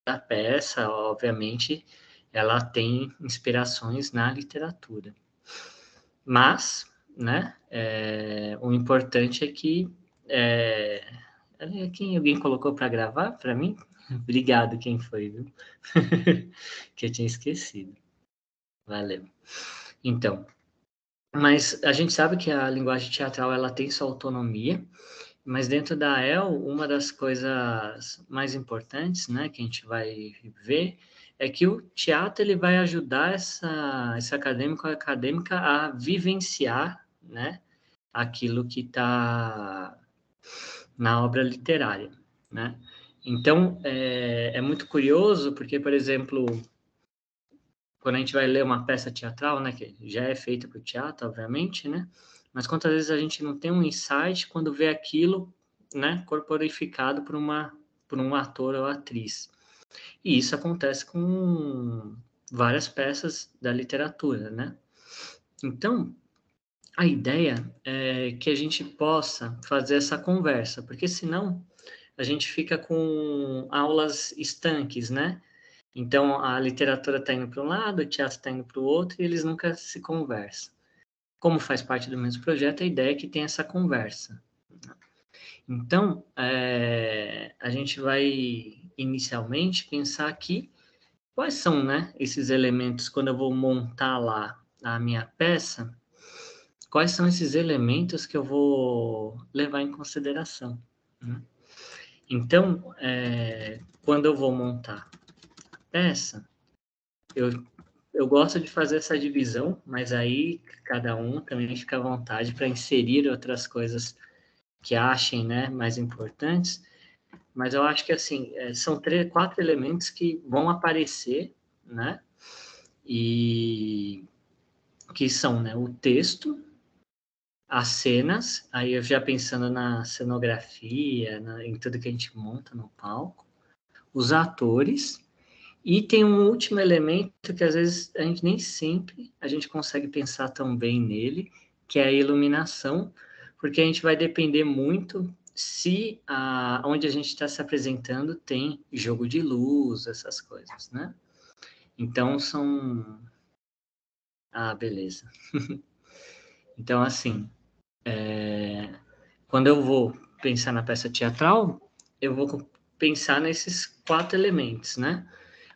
a peça, obviamente, ela tem inspirações na literatura. Mas, né, o importante é que... quem alguém colocou para gravar para mim? Obrigado, quem foi, viu? Que eu tinha esquecido. Valeu. Então, mas a gente sabe que a linguagem teatral ela tem sua autonomia, mas dentro da EL, uma das coisas mais importantes, né, que a gente vai ver, é que o teatro ele vai ajudar esse acadêmico ou acadêmica a vivenciar, né, aquilo que está na obra literária, né? Então, é muito curioso, porque, por exemplo, quando a gente vai ler uma peça teatral, né, que já é feita para o teatro, obviamente, né, mas quantas vezes a gente não tem um insight quando vê aquilo, né, corporificado por um ator ou atriz. E isso acontece com várias peças da literatura, né? Então, a ideia é que a gente possa fazer essa conversa, porque senão a gente fica com aulas estanques, né? Então, a literatura está indo para um lado, o teatro está indo para o outro, e eles nunca se conversam. Como faz parte do mesmo projeto, a ideia é que tem essa conversa. Então, a gente vai, inicialmente, pensar aqui quais são, né, esses elementos, quando eu vou montar lá a minha peça, quais são esses elementos que eu vou levar em consideração, né? Então, quando eu vou montar a peça, eu gosto de fazer essa divisão, mas aí cada um também fica à vontade para inserir outras coisas que achem, né, mais importantes. Mas eu acho que, assim, são 4 elementos que vão aparecer, né, e que são, né, o texto, as cenas, aí eu já pensando na cenografia, em tudo que a gente monta no palco, os atores. E tem um último elemento que às vezes a gente nem sempre a gente consegue pensar tão bem nele, que é a iluminação, porque a gente vai depender muito se onde a gente está se apresentando tem jogo de luz, essas coisas, né? Então são... Ah, beleza. Então, assim, quando eu vou pensar na peça teatral, eu vou pensar nesses 4 elementos, né?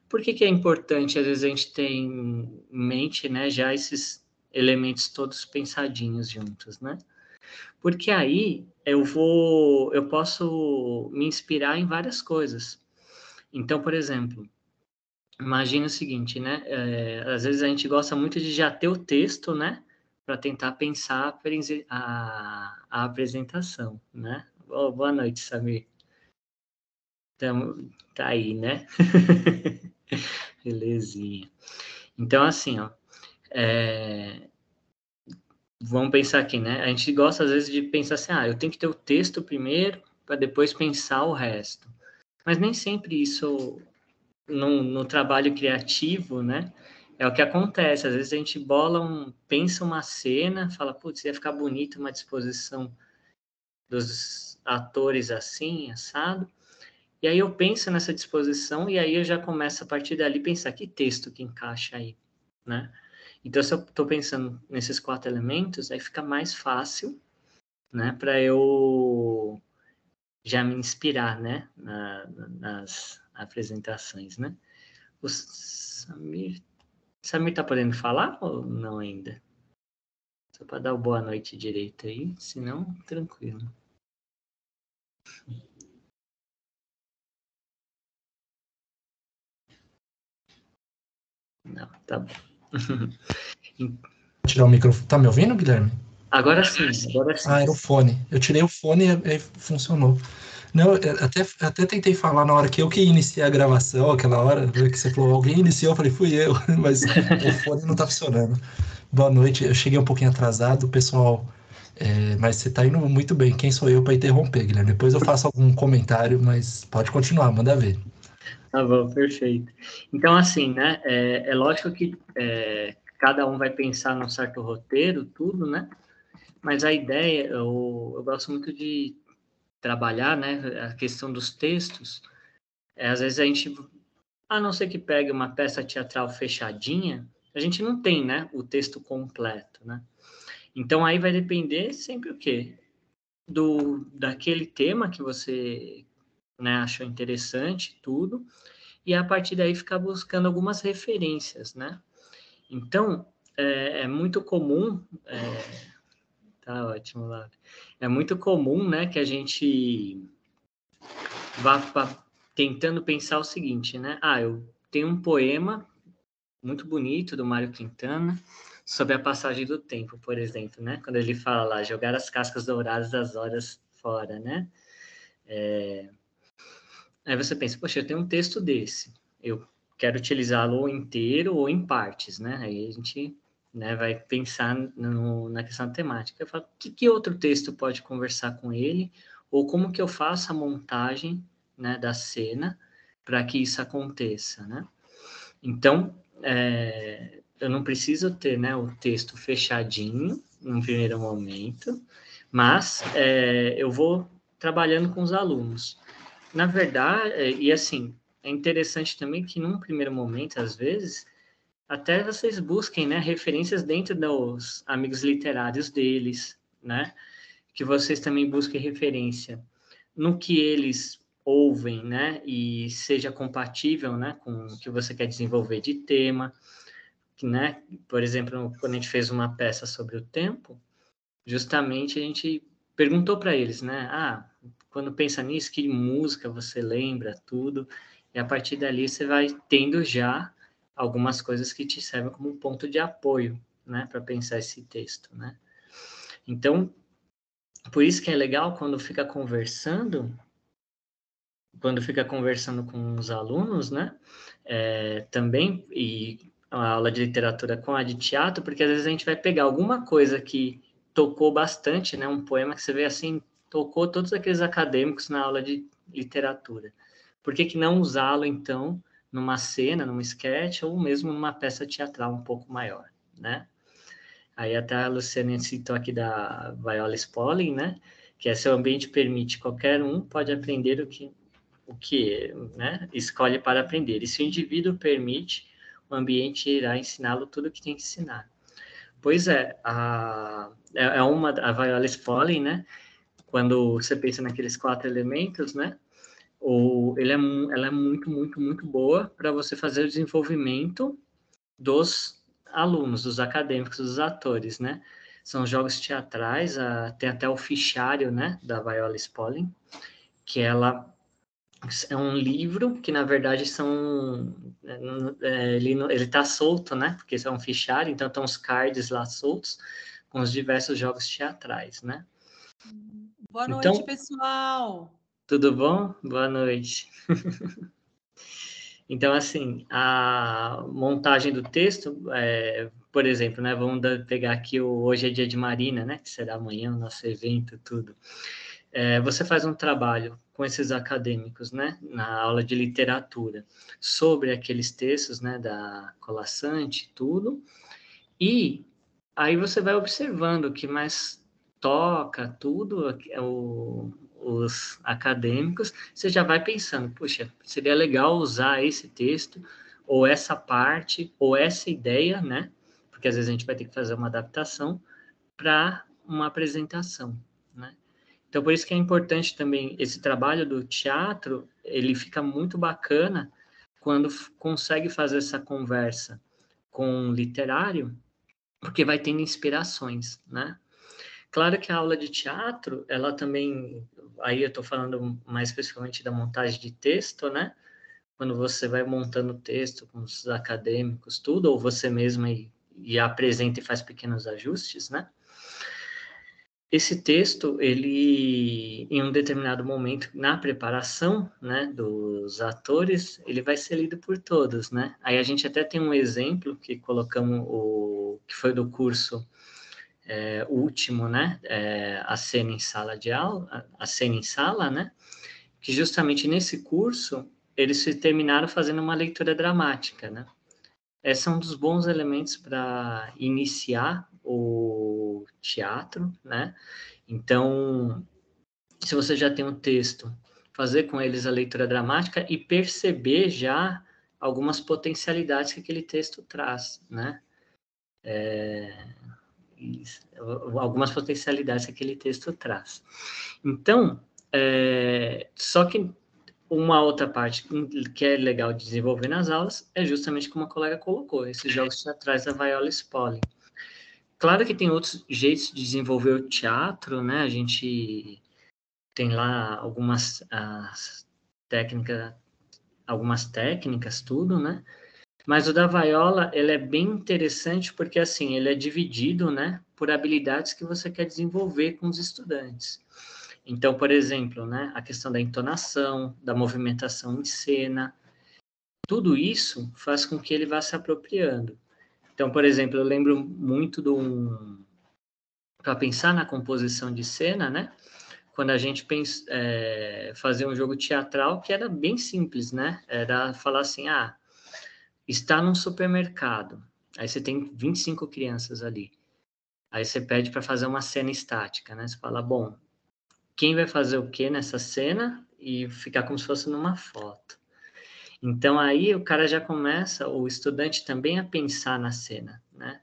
Por que que é importante, às vezes, a gente ter em mente, né, já esses elementos todos pensadinhos juntos, né? Porque aí eu posso me inspirar em várias coisas. Então, por exemplo, imagina o seguinte, né? Às vezes a gente gosta muito de já ter o texto, né? Para tentar pensar a apresentação, né? Oh, boa noite, Samir. Tá aí, né? Belezinha. Então, assim, ó, vamos pensar aqui, né? A gente gosta, às vezes, de pensar assim, eu tenho que ter o texto primeiro, para depois pensar o resto. Mas nem sempre isso, no trabalho criativo, né? É o que acontece. Às vezes a gente pensa uma cena, fala, putz, ia ficar bonito uma disposição dos atores assim, assado. E aí eu penso nessa disposição e aí eu já começo a partir dali pensar que texto que encaixa aí, né? Então, se eu estou pensando nesses 4 elementos, aí fica mais fácil, né, para eu já me inspirar, né, nas apresentações, né? O Samir tá podendo falar ou não ainda? Só para dar boa noite direito aí, senão, tranquilo. Não, tá bom. Tirar o microfone. Tá me ouvindo, Guilherme? Agora sim, agora sim. Era o fone. Eu tirei o fone e funcionou. Não, até tentei falar na hora que eu que iniciei a gravação, aquela hora que você falou, alguém iniciou, eu falei, fui eu, mas o fone não tá funcionando. Boa noite, eu cheguei um pouquinho atrasado, pessoal, mas você tá indo muito bem. Quem sou eu para interromper, Guilherme? Depois eu faço algum comentário, mas pode continuar, manda ver. Tá bom, perfeito. Então, assim, né, é lógico que cada um vai pensar num certo roteiro, tudo, né? Mas a ideia, eu gosto muito de trabalhar, né, a questão dos textos. Às vezes a gente a não ser que pegue uma peça teatral fechadinha, a gente não tem, né, o texto completo, né? Então, aí vai depender sempre o quê? Daquele tema que você, né, achou interessante, tudo, e a partir daí ficar buscando algumas referências, né? Então, é muito comum, tá ótimo, Laura. É muito comum, né, que a gente vá tentando pensar o seguinte, né? Eu tenho um poema muito bonito do Mário Quintana sobre a passagem do tempo, por exemplo, né? Quando ele fala lá, jogar as cascas douradas das horas fora, né? Aí você pensa, poxa, eu tenho um texto desse, eu quero utilizá-lo ou inteiro ou em partes, né? Aí a gente, né, vai pensar na questão temática. Eu falo, que outro texto pode conversar com ele? Ou como que eu faço a montagem, né, da cena para que isso aconteça, né? Então, eu não preciso ter, né, o texto fechadinho no primeiro momento, mas eu vou trabalhando com os alunos. Na verdade, e assim, é interessante também que num primeiro momento, às vezes, até vocês busquem, né, referências dentro dos amigos literários deles, né? Que vocês também busquem referência no que eles ouvem, né? E seja compatível, né, com o que você quer desenvolver de tema, né? Por exemplo, quando a gente fez uma peça sobre o tempo, justamente a gente perguntou para eles, né? Quando pensa nisso, que música você lembra, tudo, e a partir dali você vai tendo já algumas coisas que te servem como um ponto de apoio, né, para pensar esse texto, né? Então, por isso que é legal quando fica conversando com os alunos, né, também, e a aula de literatura com a de teatro, porque às vezes a gente vai pegar alguma coisa que tocou bastante, né, um poema que você vê assim, tocou todos aqueles acadêmicos na aula de literatura. Por que não usá-lo, então, numa cena, num sketch, ou mesmo numa peça teatral um pouco maior, né? Aí até a Luciana citou aqui da Viola Spolin, né? Que é seu ambiente permite qualquer um pode aprender o que, né, escolhe para aprender. E se o indivíduo permite, o ambiente irá ensiná-lo tudo o que tem que ensinar. Pois a Viola Spolin, né? Quando você pensa naqueles 4 elementos, né? Ela é muito, muito, muito boa para você fazer o desenvolvimento dos alunos, dos acadêmicos, dos atores, né? São jogos teatrais, tem até o fichário, né, da Viola Spolin, que ela é um livro que, na verdade, ele está solto, né? Porque isso é um fichário, então estão os cards lá soltos com os diversos jogos teatrais, né? Boa noite, Então, pessoal! tudo bom? Boa noite. Então, assim, a montagem do texto, por exemplo, né? Vamos pegar aqui Hoje é Dia de Marina, né? Que será amanhã o nosso evento, tudo. Você faz um trabalho com esses acadêmicos, né, na aula de literatura, sobre aqueles textos, né, da Colaçante, tudo, e aí você vai observando o que mais toca, tudo, os acadêmicos, você já vai pensando, puxa, seria legal usar esse texto, ou essa parte, ou essa ideia, né, porque às vezes a gente vai ter que fazer uma adaptação para uma apresentação, né. Então, por isso que é importante também esse trabalho do teatro, ele fica muito bacana quando consegue fazer essa conversa com o literário, porque vai tendo inspirações, né? Claro que a aula de teatro, ela também, aí eu estou falando mais especificamente da montagem de texto, né? Quando você vai montando o texto com os acadêmicos, tudo, ou você mesmo e apresenta e faz pequenos ajustes, né? Esse texto, ele, em um determinado momento, na preparação, né, dos atores, ele vai ser lido por todos, né? Aí a gente até tem um exemplo que colocamos, que foi do curso último, né, a cena em sala de aula, a cena em sala, né? Que justamente nesse curso, eles se terminaram fazendo uma leitura dramática, né? Esse é um dos bons elementos para iniciar o teatro, né? Então, se você já tem um texto, fazer com eles a leitura dramática e perceber já algumas potencialidades que aquele texto traz, né? Algumas potencialidades que aquele texto traz. Então, só que uma outra parte que é legal de desenvolver nas aulas é justamente como a colega colocou, esses jogos teatrais da Viola Spolin. Claro que tem outros jeitos de desenvolver o teatro, né? A gente tem lá algumas técnicas, tudo, né? Mas o da Viola, ele é bem interessante porque, assim, ele é dividido, né, por habilidades que você quer desenvolver com os estudantes. Então, por exemplo, né, a questão da entonação, da movimentação em cena, tudo isso faz com que ele vá se apropriando. Então, por exemplo, eu lembro muito para pensar na composição de cena, né, quando a gente fazia um jogo teatral que era bem simples, né, era falar assim, está num supermercado, aí você tem 25 crianças ali, aí você pede para fazer uma cena estática, né, você fala, bom, quem vai fazer o que nessa cena e ficar como se fosse numa foto. Então, aí o cara já começa, o estudante também, a pensar na cena, né?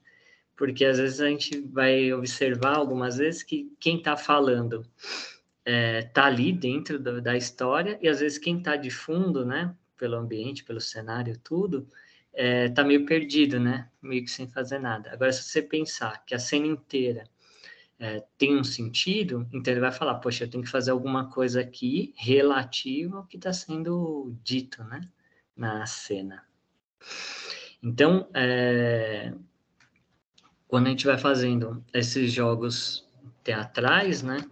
Porque às vezes a gente vai observar algumas vezes que quem está falando está ali dentro da história e às vezes quem está de fundo, né? Pelo ambiente, pelo cenário, tudo, está meio perdido, né? Meio que sem fazer nada. Agora, se você pensar que a cena inteira tem um sentido, então ele vai falar, poxa, eu tenho que fazer alguma coisa aqui relativa ao que está sendo dito, né, na cena. Então, quando a gente vai fazendo esses jogos teatrais, né,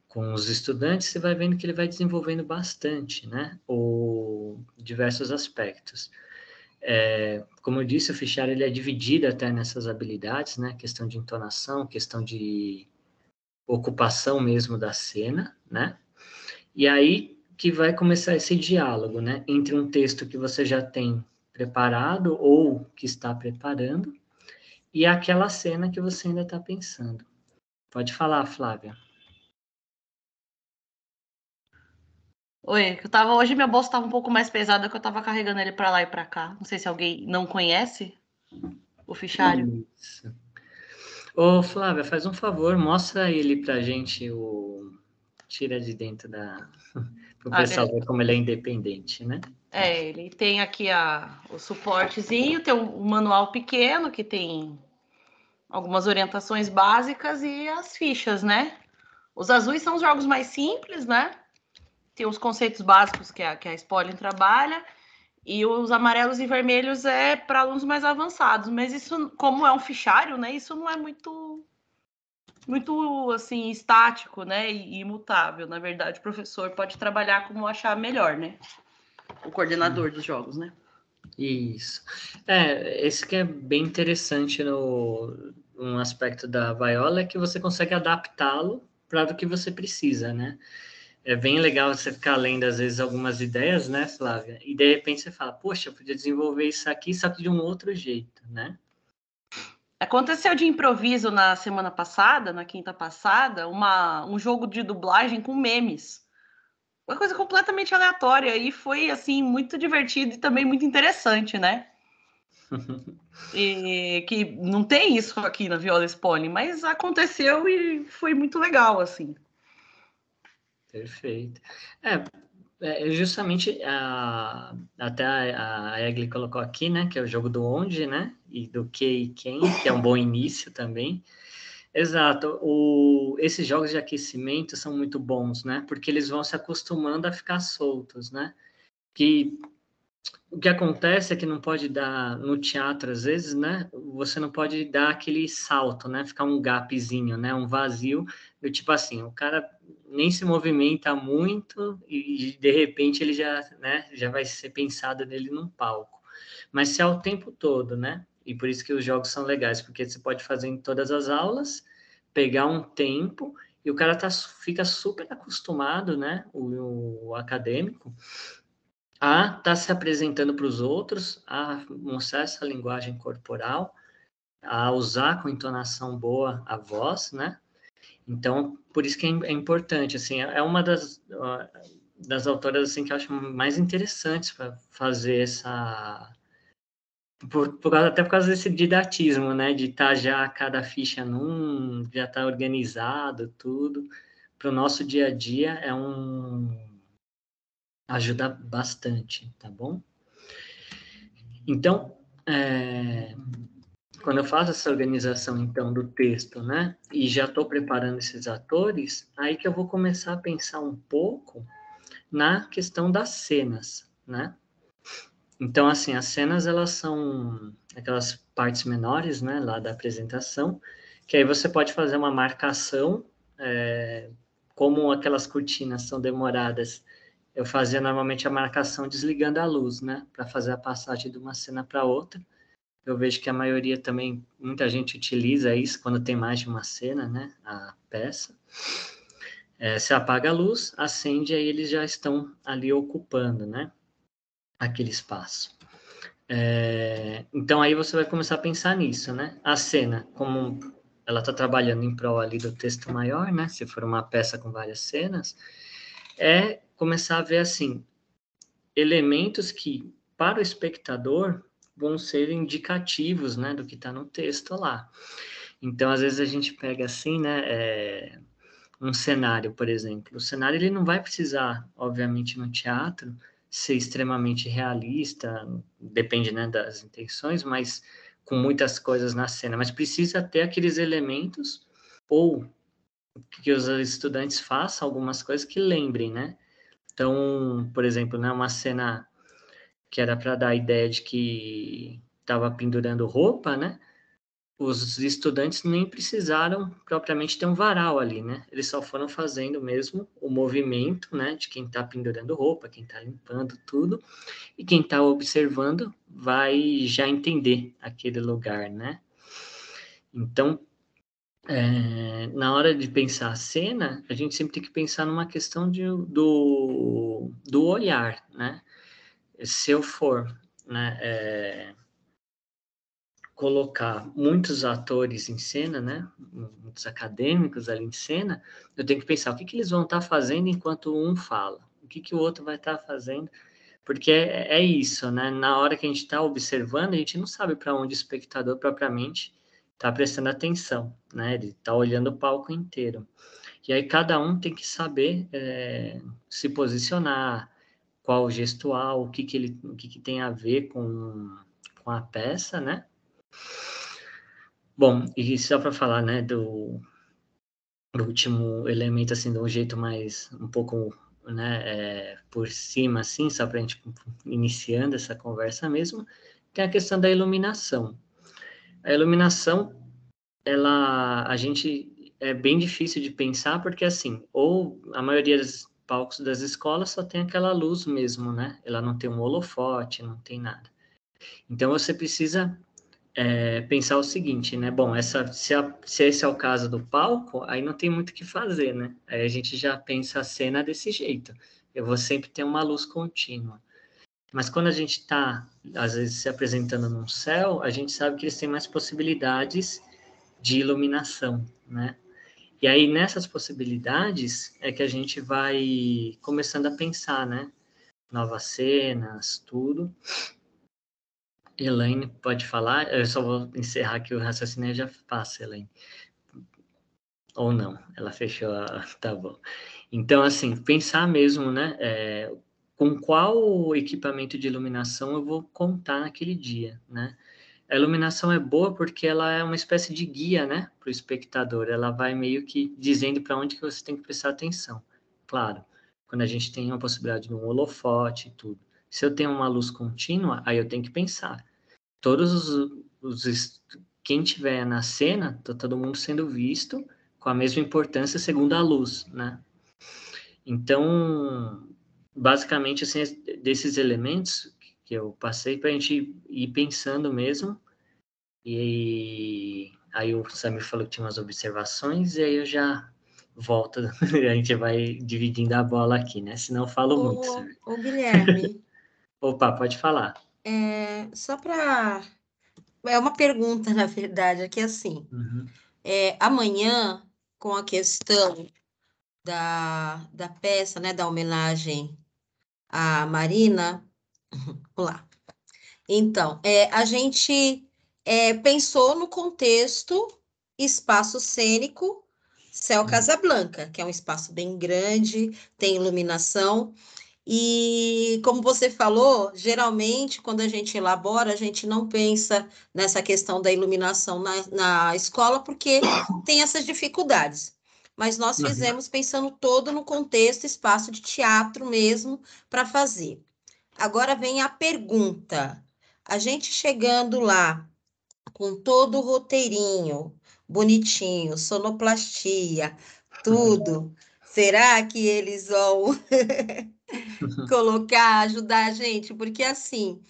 com os estudantes, você vai vendo que ele vai desenvolvendo bastante, né, diversos aspectos. Como eu disse, o fichário ele é dividido até nessas habilidades, né? Questão de entonação, questão de ocupação mesmo da cena, né? E aí que vai começar esse diálogo, né? Entre um texto que você já tem preparado ou que está preparando e aquela cena que você ainda está pensando. Pode falar, Flávia. Oi, hoje minha bolsa estava um pouco mais pesada que eu estava carregando ele para lá e para cá. Não sei se alguém não conhece o fichário. Isso. Ô, Flávia, faz um favor, mostra ele pra gente, tira de dentro pro pessoal ver como ele é independente, né? Ele tem aqui o suportezinho, tem um manual pequeno que tem algumas orientações básicas e as fichas, né? Os azuis são os jogos mais simples, né? Tem os conceitos básicos que a Spolin trabalha, e os amarelos e vermelhos é para alunos mais avançados. Mas isso, como é um fichário, né? Isso não é muito assim estático, né? E imutável. Na verdade, o professor pode trabalhar como achar melhor, né? O coordenador dos jogos, né? Isso. Esse que é bem interessante um aspecto da Viola é que você consegue adaptá-lo para o que você precisa, né? É bem legal você ficar lendo, às vezes, algumas ideias, né, Flávia? E, de repente, você fala, poxa, eu podia desenvolver isso aqui, só que de um outro jeito, né? Aconteceu de improviso na semana passada, na quinta passada, um jogo de dublagem com memes. Uma coisa completamente aleatória e foi, assim, muito divertido e também muito interessante, né? E que não tem isso aqui na Viola Spolin, mas aconteceu e foi muito legal, assim. Perfeito. Justamente até a Egli colocou aqui, né, que é o jogo do onde, né, e do que e quem, que é um bom início também. Exato. Esses jogos de aquecimento são muito bons, né, porque eles vão se acostumando a ficar soltos, né, que o que acontece é que não pode dar, no teatro às vezes, né, você não pode dar aquele salto, né, ficar um gapzinho, né, um vazio, do tipo assim, o cara nem se movimenta muito e de repente ele já, né, já vai ser pensado nele num palco. Mas se é o tempo todo, né, e por isso que os jogos são legais, porque você pode fazer em todas as aulas, pegar um tempo e o cara fica super acostumado, né, o acadêmico, a estar se apresentando para os outros, a mostrar essa linguagem corporal, a usar com entonação boa a voz, né? Então, por isso que é importante, assim, é uma das... das autoras assim, que eu acho mais interessantes para fazer essa... até por causa desse didatismo, né? De estar já cada ficha já está organizado, tudo. Para o nosso dia a dia ajuda bastante, tá bom? Então, quando eu faço essa organização, então, do texto, né? E já estou preparando esses atores, aí que eu vou começar a pensar um pouco na questão das cenas, né? Então, assim, as cenas, elas são aquelas partes menores, né, lá da apresentação, que aí você pode fazer uma marcação, como aquelas cortinas são demoradas, eu fazia normalmente a marcação desligando a luz, né, para fazer a passagem de uma cena para outra. Eu vejo que a maioria também, muita gente utiliza isso quando tem mais de uma cena, né, a peça. Você apaga a luz, acende, aí eles já estão ali ocupando, né, aquele espaço. Então aí você vai começar a pensar nisso, né? A cena, como ela está trabalhando em prol ali do texto maior, né? Se for uma peça com várias cenas, começar a ver assim elementos que para o espectador vão ser indicativos, né, do que está no texto lá. Então às vezes a gente pega assim, né? Um cenário, por exemplo. O cenário ele não vai precisar, obviamente, no teatro, ser extremamente realista, depende, né, das intenções, mas com muitas coisas na cena, mas precisa ter aqueles elementos, ou que os estudantes façam algumas coisas que lembrem, né? Então, por exemplo, né, uma cena que era para dar a ideia de que estava pendurando roupa, né? Os estudantes nem precisaram propriamente ter um varal ali, né? Eles só foram fazendo mesmo o movimento, né? De quem está pendurando roupa, quem está limpando tudo, e quem está observando vai já entender aquele lugar, né? Então, na hora de pensar a cena, a gente sempre tem que pensar numa questão do olhar, né? Se eu for, né? Colocar muitos atores em cena, né? Muitos acadêmicos ali em cena, eu tenho que pensar o que eles vão estar fazendo enquanto um fala, o que o outro vai estar fazendo, porque é isso, né? Na hora que a gente está observando, a gente não sabe para onde o espectador propriamente está prestando atenção, né? Ele está olhando o palco inteiro. E aí cada um tem que saber se posicionar, qual gestual, o que tem a ver com a peça, né? Bom, e só para falar, né, do último elemento, assim, de um jeito mais, um pouco, né, por cima, assim, só para a gente iniciando essa conversa mesmo, tem a questão da iluminação. A iluminação, a gente, é bem difícil de pensar, porque, assim, ou a maioria dos palcos das escolas só tem aquela luz mesmo, né, ela não tem um holofote, não tem nada. Então, você precisa pensar o seguinte, né? Bom, se esse é o caso do palco, aí não tem muito o que fazer, né? Aí a gente já pensa a cena desse jeito. Eu vou sempre ter uma luz contínua. Mas quando a gente está, às vezes, se apresentando num céu, a gente sabe que eles têm mais possibilidades de iluminação, né? E aí, nessas possibilidades, é que a gente vai começando a pensar, né? Novas cenas, tudo. Elaine, pode falar? Eu só vou encerrar aqui o raciocínio e já passo, Elaine. Ou não, ela fechou Tá bom. Então, assim, pensar mesmo, né? Com qual equipamento de iluminação eu vou contar naquele dia, né? A iluminação é boa porque ela é uma espécie de guia, né? Para o espectador. Ela vai meio que dizendo para onde que você tem que prestar atenção. Claro, quando a gente tem uma possibilidade de um holofote e tudo. Se eu tenho uma luz contínua, aí eu tenho que pensar. Quem tiver na cena, tá todo mundo sendo visto com a mesma importância segundo a luz, né? Então, basicamente, assim, desses elementos que eu passei para a gente ir pensando mesmo, e aí o Samir falou que tinha umas observações, e aí eu já volto, a gente vai dividindo a bola aqui, né? Senão eu falo muito, Samir. Ô Guilherme, Opa, pode falar. só para... É uma pergunta, na verdade, aqui assim. Uhum. Amanhã, com a questão da peça, né, da homenagem à Marina. Vamos lá. Então, a gente pensou no contexto espaço cênico Céu Casablanca, que é um espaço bem grande, tem iluminação. E como você falou, geralmente quando a gente elabora, a gente não pensa nessa questão da iluminação na escola, porque tem essas dificuldades. Mas nós Uhum. fizemos pensando todo no contexto, espaço de teatro mesmo, para fazer. Agora vem a pergunta. A gente chegando lá com todo o roteirinho, bonitinho, sonoplastia, tudo, será que eles vão colocar, ajudar a gente? Porque assim,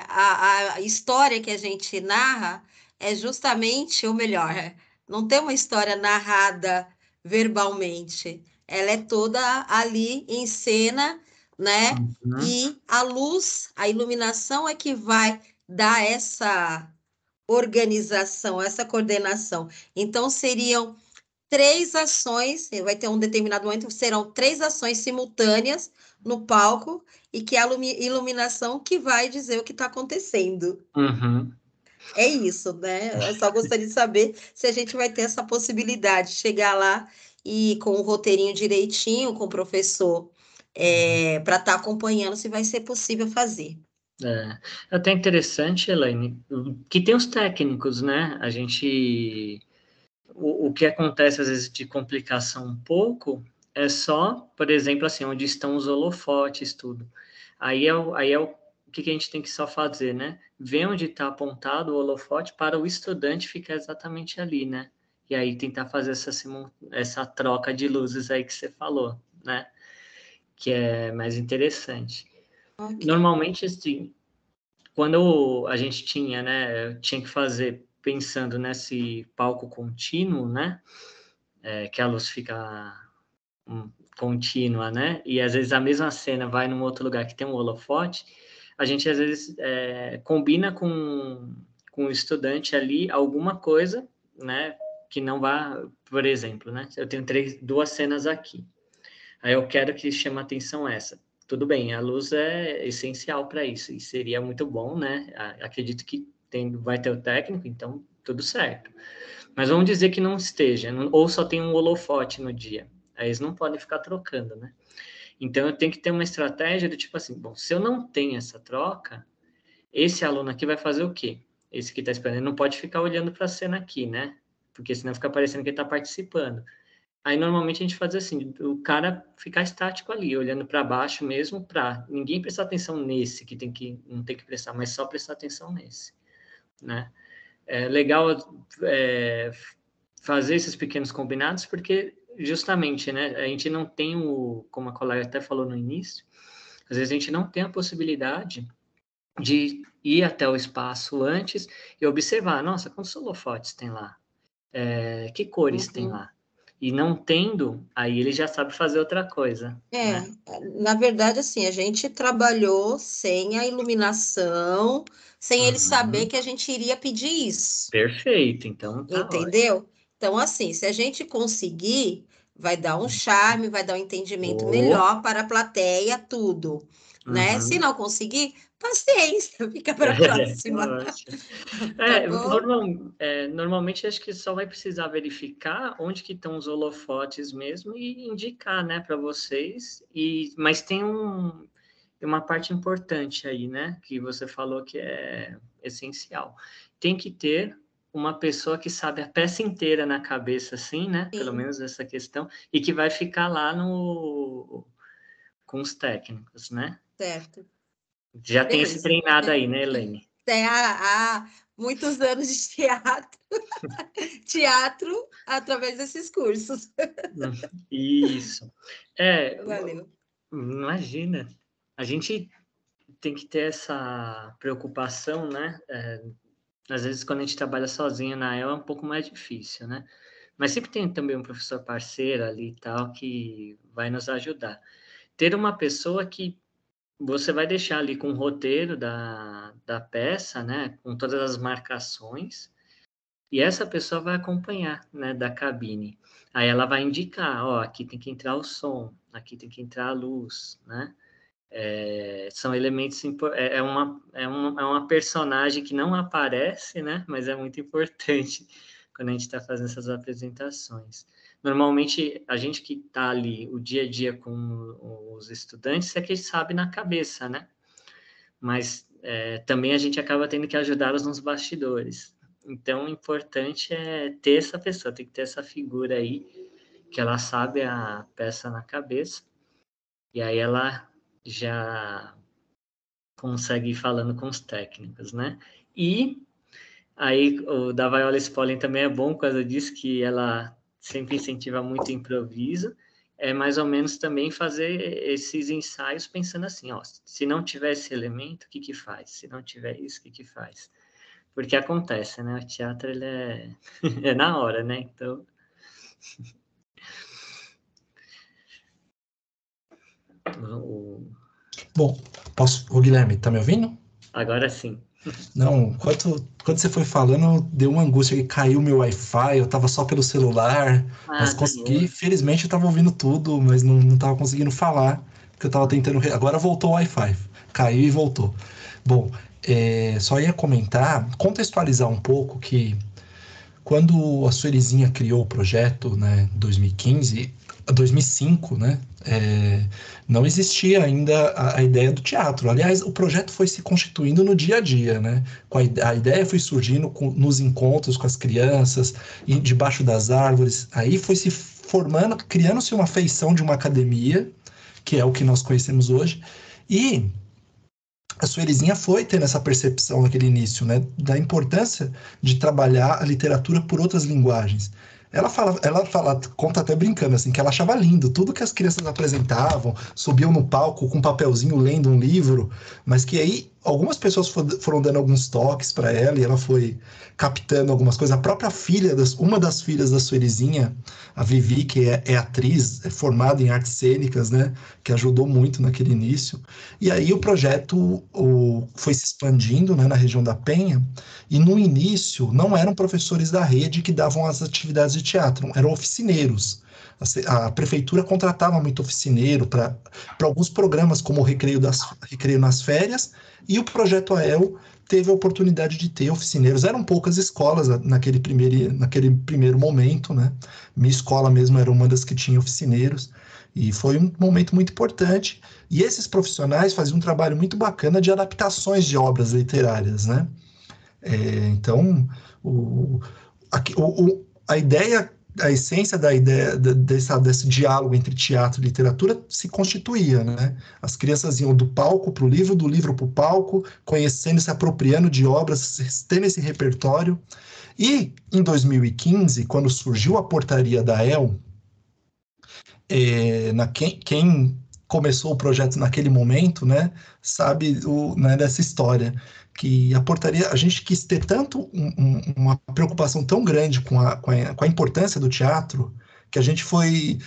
a história que a gente narra é justamente, ou melhor, não tem uma história narrada verbalmente, ela é toda ali em cena, né? Uhum. E a luz, a iluminação é que vai dar essa organização, essa coordenação. Então, seriam três ações, vai ter um determinado momento, serão três ações simultâneas no palco e que é a iluminação que vai dizer o que está acontecendo. Uhum. É isso, né? Eu só gostaria de saber se a gente vai ter essa possibilidade de chegar lá e com o roteirinho direitinho, com o professor, para estar acompanhando, se vai ser possível fazer. É até interessante, Elaine, que tem os técnicos, né? A gente... O que acontece, às vezes, de complicação um pouco, é só, por exemplo, assim, onde estão os holofotes, tudo. O que a gente tem que só fazer, né? Ver onde está apontado o holofote para o estudante ficar exatamente ali, né? E aí tentar fazer essa troca de luzes aí que você falou, né? Que é mais interessante. Ok. Normalmente, assim, quando a gente tinha, né, tinha que fazer pensando nesse palco contínuo, né, que a luz fica contínua, né, e às vezes a mesma cena vai num outro lugar que tem um holofote, a gente às vezes combina com o estudante ali alguma coisa, né, que não vá, por exemplo, né, eu tenho duas cenas aqui, aí eu quero que chame a atenção essa. Tudo bem, a luz é essencial para isso, e seria muito bom, né? Acredito que vai ter o técnico, então tudo certo. Mas vamos dizer que não esteja, ou só tem um holofote no dia. Aí eles não podem ficar trocando, né? Então eu tenho que ter uma estratégia do tipo assim, bom, se eu não tenho essa troca, esse aluno aqui vai fazer o quê? Esse que está esperando, ele não pode ficar olhando para a cena aqui, né? Porque senão fica parecendo que ele está participando. Aí normalmente a gente faz assim, o cara ficar estático ali, olhando para baixo mesmo, para ninguém prestar atenção nesse não tem que prestar, mas só prestar atenção nesse, né? É legal fazer esses pequenos combinados porque justamente, né, a gente não tem como a colega até falou no início, às vezes a gente não tem a possibilidade de ir até o espaço antes e observar, nossa, quantos holofotes tem lá? Que cores tem Uhum. lá? E não tendo, aí ele já sabe fazer outra coisa, né? Na verdade, assim, a gente trabalhou sem a iluminação, sem ele saber Uhum. que a gente iria pedir isso, Perfeito, então tá ótimo. entendeu? Então, assim, se a gente conseguir, vai dar um charme, vai dar um entendimento Oh, melhor para a plateia, tudo, né? Se uhum. não conseguir, paciência, fica para a próxima, Ótimo. tá bom? Normalmente acho que só vai precisar verificar onde que estão os holofotes mesmo e indicar, né, para vocês. Mas tem uma parte importante aí, né, que você falou que é essencial. Tem que ter uma pessoa que sabe a peça inteira na cabeça, assim, né, pelo Sim, menos essa questão, e que vai ficar lá com os técnicos, né? certo. Já tem esse Beleza. treinado aí, né, Elaine? Tem há muitos anos de teatro, teatro através desses cursos. Hum, Isso. É, Valeu. imagina. A gente tem que ter essa preocupação, né? Às vezes, quando a gente trabalha sozinho na EL, é um pouco mais difícil, né? Mas sempre tem também um professor parceiro ali e tal que vai nos ajudar. Ter uma pessoa que você vai deixar ali com o roteiro da peça, né? Com todas as marcações, E essa pessoa vai acompanhar, né, da cabine. Aí ela vai indicar, ó, aqui tem que entrar o som, aqui tem que entrar a luz, né? São elementos é uma personagem que não aparece, né? Mas é muito importante quando a gente está fazendo essas apresentações. Normalmente a gente que está ali o dia a dia com os estudantes é que sabe na cabeça, né? Mas também a gente acaba tendo que ajudá-los nos bastidores. Então, o importante é ter essa pessoa, tem que ter essa figura aí que ela sabe a peça na cabeça e aí ela já consegue ir falando com os técnicos, né? E aí o da Viola Spolin também é bom por causa disso, que ela sempre incentiva muito o improviso, é mais ou menos também fazer esses ensaios pensando assim, ó, se não tiver esse elemento, o que que faz? Se não tiver isso, o que que faz? Porque acontece, né? O teatro, ele é na hora, né? Então... Bom, Ô Guilherme, tá me ouvindo? Agora sim. Não, quando você foi falando, deu uma angústia que caiu meu Wi-Fi, eu tava só pelo celular, mas consegui, felizmente eu tava ouvindo tudo, mas não tava conseguindo falar, porque eu tava tentando... Agora voltou o Wi-Fi, caiu e voltou. Bom, só ia comentar, contextualizar um pouco que quando a Suelizinha criou o projeto, né, 2005, né, não existia ainda a ideia do teatro. Aliás, o projeto foi se constituindo no dia a dia, né? A ideia foi surgindo nos encontros com as crianças, debaixo das árvores. Aí foi se formando, criando-se uma feição de uma academia, que é o que nós conhecemos hoje, e a Suelizinha foi tendo essa percepção naquele início, né, da importância de trabalhar a literatura por outras linguagens. Ela conta até brincando, assim, que ela achava lindo tudo que as crianças apresentavam, subiam no palco com um papelzinho lendo um livro, mas que aí algumas pessoas foram dando alguns toques para ela e ela foi captando algumas coisas. A própria uma das filhas da Suelizinha, a Vivi, que é atriz, é formada em artes cênicas, né, que ajudou muito naquele início. E aí o projeto foi se expandindo, né, na região da Penha, e no início não eram professores da rede que davam as atividades de teatro, eram oficineiros. A prefeitura contratava muito oficineiro para alguns programas, como o Recreio nas Férias, e o Projeto AEL teve a oportunidade de ter oficineiros. Eram poucas escolas naquele primeiro momento, né? Minha escola mesmo era uma das que tinha oficineiros, e foi um momento muito importante. E esses profissionais faziam um trabalho muito bacana de adaptações de obras literárias, né? Então, a ideia, a essência da ideia desse diálogo entre teatro e literatura se constituía, né? As crianças iam do palco para o livro, do livro para o palco, conhecendo, se apropriando de obras, tendo esse repertório. E, em 2015, quando surgiu a portaria da EL, quem começou o projeto naquele momento, né, sabe né, dessa história, que a portaria, a gente quis ter tanto uma preocupação tão grande com a importância do teatro, que a gente foi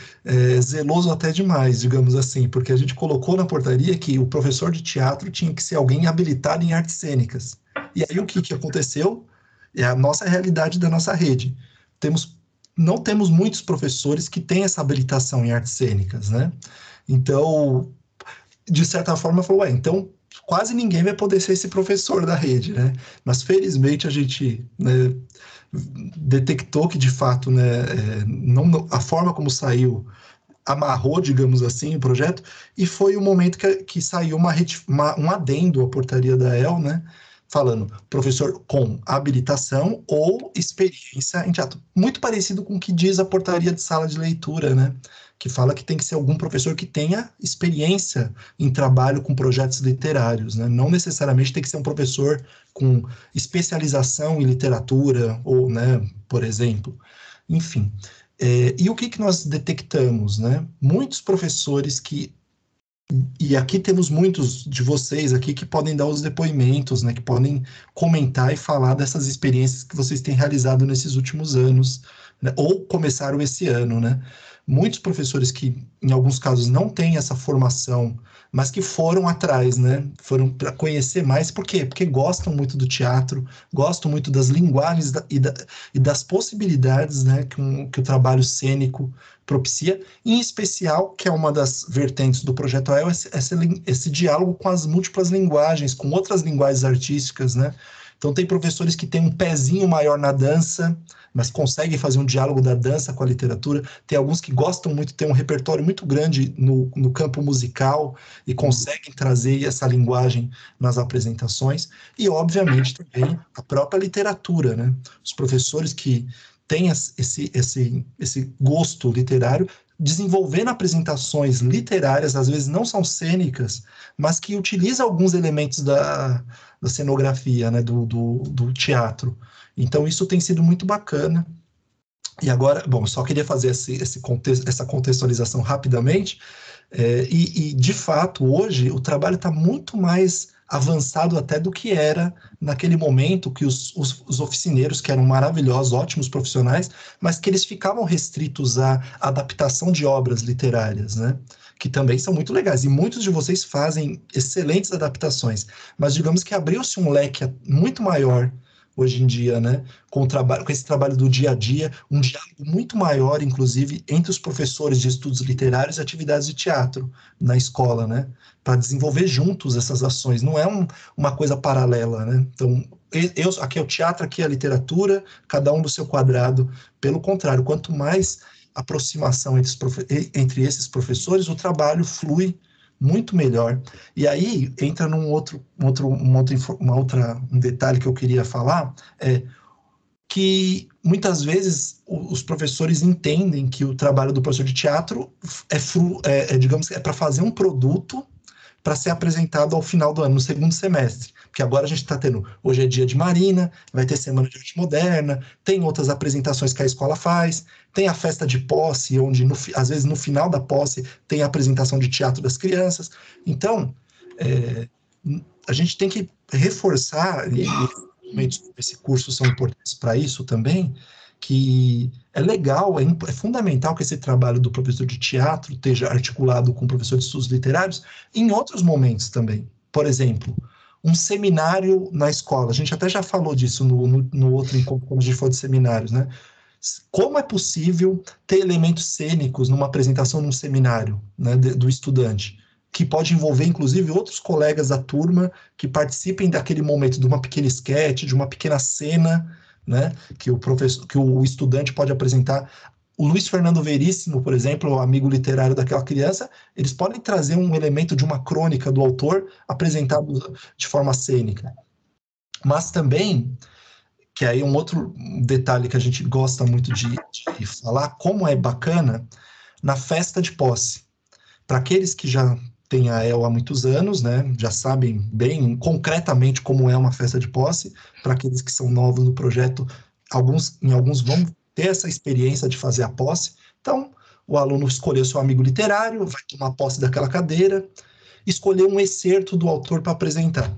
zeloso até demais, digamos assim, porque a gente colocou na portaria que o professor de teatro tinha que ser alguém habilitado em artes cênicas. E aí o que aconteceu? É a nossa realidade da nossa rede. Não temos muitos professores que têm essa habilitação em artes cênicas, né? Então, de certa forma, falou, então quase ninguém vai poder ser esse professor da rede, né? Mas, felizmente, a gente, né, detectou que, de fato, né, a forma como saiu amarrou, digamos assim, o projeto, e foi o momento que saiu um adendo à portaria da EL, né? Falando professor com habilitação ou experiência em teatro. Muito parecido com o que diz a portaria de sala de leitura, né? Que fala que tem que ser algum professor que tenha experiência em trabalho com projetos literários, né? Não necessariamente tem que ser um professor com especialização em literatura, ou, né, por exemplo. Enfim. E o que nós detectamos, né? Muitos professores e aqui temos muitos de vocês aqui que podem dar os depoimentos, né? Que podem comentar e falar dessas experiências que vocês têm realizado nesses últimos anos, né, ou começaram esse ano, né? muitos professores que, em alguns casos, não têm essa formação, mas que foram atrás, né? Foram para conhecer mais. Por quê? Porque gostam muito do teatro, gostam muito das linguagens e das possibilidades, né, que o trabalho cênico propicia, em especial, que é uma das vertentes do Projeto AEL, esse diálogo com as múltiplas linguagens, com outras linguagens artísticas, né? Então, tem professores que têm um pezinho maior na dança, mas conseguem fazer um diálogo da dança com a literatura. Tem alguns que gostam muito, têm um repertório muito grande no campo musical e conseguem trazer essa linguagem nas apresentações. E, obviamente, também a própria literatura, né? Os professores que têm esse gosto literário, desenvolvendo apresentações literárias, às vezes não são cênicas, mas que utilizam alguns elementos da cenografia, né, do teatro. Então, isso tem sido muito bacana. E agora, bom, só queria fazer essa contextualização rapidamente. E, de fato, hoje, o trabalho está muito mais avançado até do que era naquele momento que os oficineiros, que eram maravilhosos, ótimos profissionais, mas que eles ficavam restritos à adaptação de obras literárias, né? Que também são muito legais, e muitos de vocês fazem excelentes adaptações, mas digamos que abriu-se um leque muito maior hoje em dia, né, com esse trabalho do dia a dia, um diálogo muito maior, inclusive, entre os professores de estudos literários e atividades de teatro na escola, né, para desenvolver juntos essas ações, não é uma coisa paralela, né, então, aqui é o teatro, aqui é a literatura, cada um do seu quadrado, pelo contrário, quanto mais aproximação entre esses professores, o trabalho flui muito melhor. E aí entra um detalhe que eu queria falar, que muitas vezes os professores entendem que o trabalho do professor de teatro digamos, é para fazer um produto para ser apresentado ao final do ano, no segundo semestre. Porque agora a gente está tendo, hoje é dia de Marina, vai ter Semana de Arte Moderna, tem outras apresentações que a escola faz, tem a festa de posse, onde às vezes no final da posse tem a apresentação de teatro das crianças. Então, a gente tem que reforçar, e esse curso são importantes para isso também, que é legal, é fundamental que esse trabalho do professor de teatro esteja articulado com o professor de estudos literários em outros momentos também. Por exemplo, um seminário na escola. A gente até já falou disso no outro encontro, quando a gente falou de seminários, né? Como é possível ter elementos cênicos numa apresentação num seminário, né, do estudante, que pode envolver, inclusive, outros colegas da turma que participem daquele momento de uma pequena esquete, de uma pequena cena, né, que o estudante pode apresentar. O Luiz Fernando Veríssimo, por exemplo, o amigo literário daquela criança, eles podem trazer um elemento de uma crônica do autor apresentado de forma cênica. Mas também, que aí é um outro detalhe que a gente gosta muito de falar, como é bacana, na festa de posse. Para aqueles que já têm a EL há muitos anos, né, já sabem bem concretamente como é uma festa de posse. Para aqueles que são novos no projeto, alguns vão ter essa experiência de fazer a posse. Então, o aluno escolheu seu amigo literário, vai tomar posse daquela cadeira, escolher um excerto do autor para apresentar.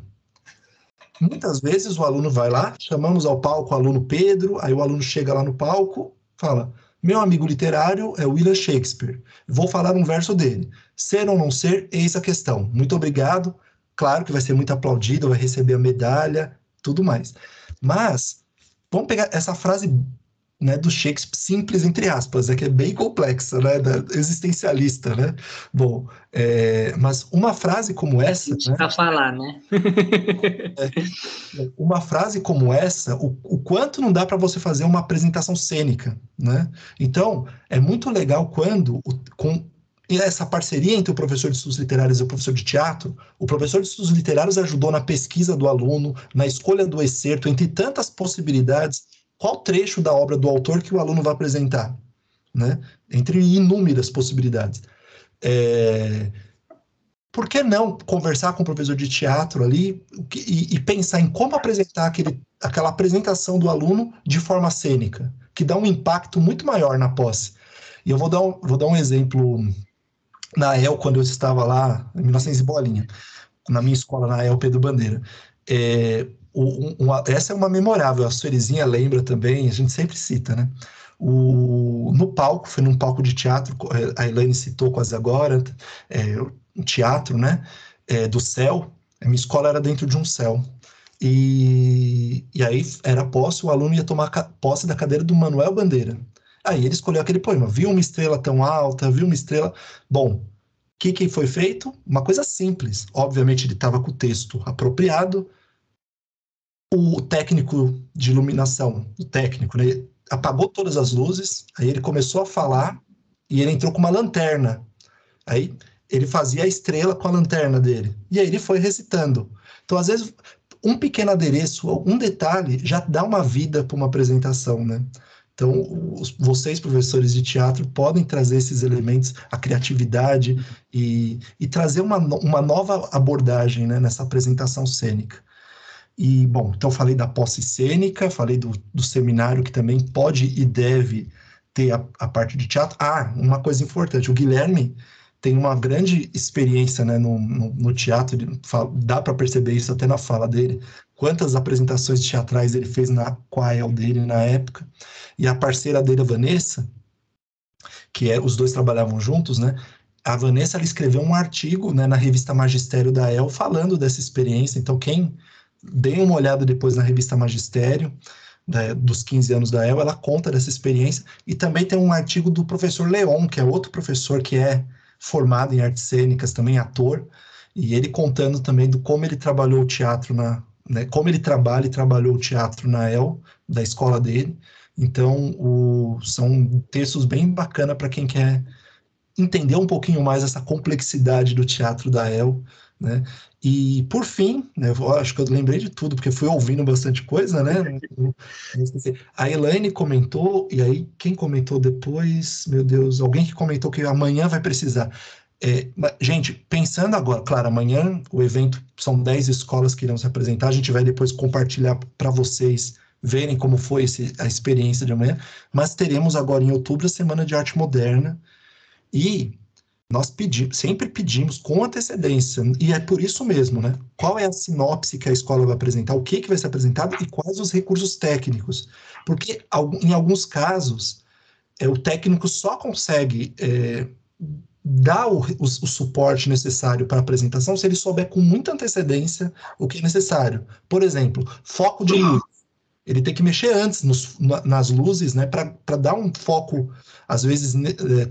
Muitas vezes o aluno vai lá, chamamos ao palco o aluno Pedro, aí o aluno chega lá no palco, fala: meu amigo literário é William Shakespeare, vou falar um verso dele. Ser ou não ser, eis a questão. Muito obrigado. Claro que vai ser muito aplaudido, vai receber a medalha, tudo mais. Mas, vamos pegar essa frase, né, do Shakespeare, simples entre aspas, que é bem complexa, né, existencialista, né? Bom, mas uma frase como essa, né, para falar, né? uma frase como essa, o quanto não dá para você fazer uma apresentação cênica, né? Então, é muito legal quando, com essa parceria entre o professor de estudos literários e o professor de teatro, o professor de estudos literários ajudou na pesquisa do aluno, na escolha do excerto, entre tantas possibilidades, qual trecho da obra do autor que o aluno vai apresentar, né? Entre inúmeras possibilidades. Por que não conversar com o professor de teatro ali e pensar em como apresentar aquela apresentação do aluno de forma cênica, que dá um impacto muito maior na posse? E eu vou dar um exemplo. Na EL, quando eu estava lá, em 1900 e bolinha, na minha escola, na EL Pedro Bandeira. Essa é uma memorável, a Suelizinha lembra também, a gente sempre cita, né? No palco, foi num palco de teatro, a Elaine citou quase agora, um teatro, né, do céu. A minha escola era dentro de um céu. E aí era posse, o aluno ia tomar posse da cadeira do Manuel Bandeira. Aí ele escolheu aquele poema, viu uma estrela tão alta, viu uma estrela... Bom, o que foi feito? Uma coisa simples. Obviamente ele estava com o texto apropriado, o técnico de iluminação, o técnico, né, apagou todas as luzes, aí ele começou a falar e ele entrou com uma lanterna. Aí ele fazia a estrela com a lanterna dele. E aí ele foi recitando. Então, às vezes, um pequeno adereço, um detalhe, já dá uma vida para uma apresentação, né? Então, vocês, professores de teatro, podem trazer esses elementos, a criatividade e trazer uma nova abordagem, né, nessa apresentação cênica. E, bom, então falei da posse cênica, falei do seminário que também pode e deve ter a parte de teatro. Ah, uma coisa importante, o Guilherme tem uma grande experiência, né, no teatro, dá para perceber isso até na fala dele, quantas apresentações teatrais ele fez com a EL dele na época, e a parceira dele, a Vanessa, os dois trabalhavam juntos, né, a Vanessa, ela escreveu um artigo, né, na revista Magistério da EL falando dessa experiência, então quem dê uma olhada depois na revista Magistério, dos 15 anos da EL, ela conta dessa experiência, e também tem um artigo do professor Leon, que é outro professor que é formado em artes cênicas, também ator, e ele contando também do como ele trabalhou o teatro né, como ele trabalha e trabalhou o teatro na EL, da escola dele. Então, são textos bem bacanas para quem quer entender um pouquinho mais essa complexidade do teatro da EL, né? E, por fim, né, eu acho que eu lembrei de tudo, porque fui ouvindo bastante coisa, né? A Elaine comentou, e aí quem comentou depois, meu Deus, alguém que comentou que amanhã vai precisar. Gente, pensando agora, claro, amanhã o evento são 10 escolas que irão se apresentar, a gente vai depois compartilhar para vocês verem como foi a experiência de amanhã, mas teremos agora em outubro a Semana de Arte Moderna, e nós sempre pedimos com antecedência, e é por isso mesmo, né? Qual é a sinopse que a escola vai apresentar, o que vai ser apresentado e quais os recursos técnicos. Porque, em alguns casos, o técnico só consegue dar o suporte necessário para a apresentação se ele souber com muita antecedência o que é necessário. Por exemplo, foco de luz. Ele tem que mexer antes nas luzes, né, para dar um foco, às vezes,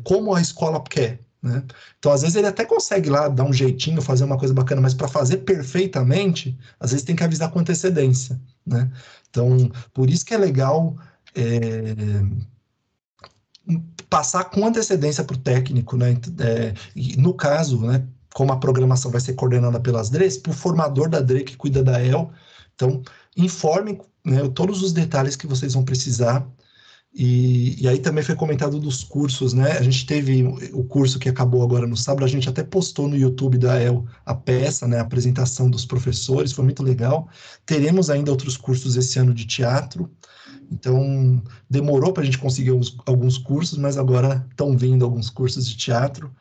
como a escola quer, né? Então, às vezes, ele até consegue lá dar um jeitinho, fazer uma coisa bacana, mas para fazer perfeitamente, às vezes tem que avisar com antecedência, né? Então, por isso que é legal passar com antecedência para o técnico, né? E no caso, né, como a programação vai ser coordenada pelas DREs, para o formador da DRE que cuida da EL, então informem, né, todos os detalhes que vocês vão precisar. E aí também foi comentado dos cursos, né? A gente teve o curso que acabou agora no sábado, a gente até postou no YouTube da EL a peça, né, a apresentação dos professores, foi muito legal. Teremos ainda outros cursos esse ano de teatro, então demorou para a gente conseguir alguns cursos, mas agora estão vindo alguns cursos de teatro.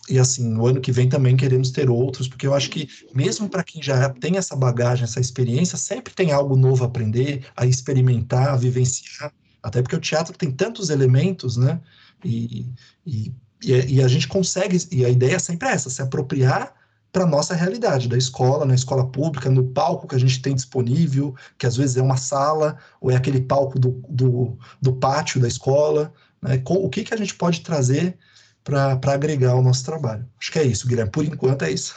E assim, no ano que vem também queremos ter outros, porque eu acho que mesmo para quem já tem essa bagagem, essa experiência, sempre tem algo novo a aprender, a experimentar, a vivenciar, até porque o teatro tem tantos elementos, né? E, e a gente consegue, e a ideia sempre é essa, se apropriar para a nossa realidade, da escola, na escola pública, no palco que a gente tem disponível, que às vezes é uma sala, ou é aquele palco do pátio da escola, né? O que a gente pode trazer para agregar ao nosso trabalho. Acho que é isso, Guilherme. Por enquanto é isso.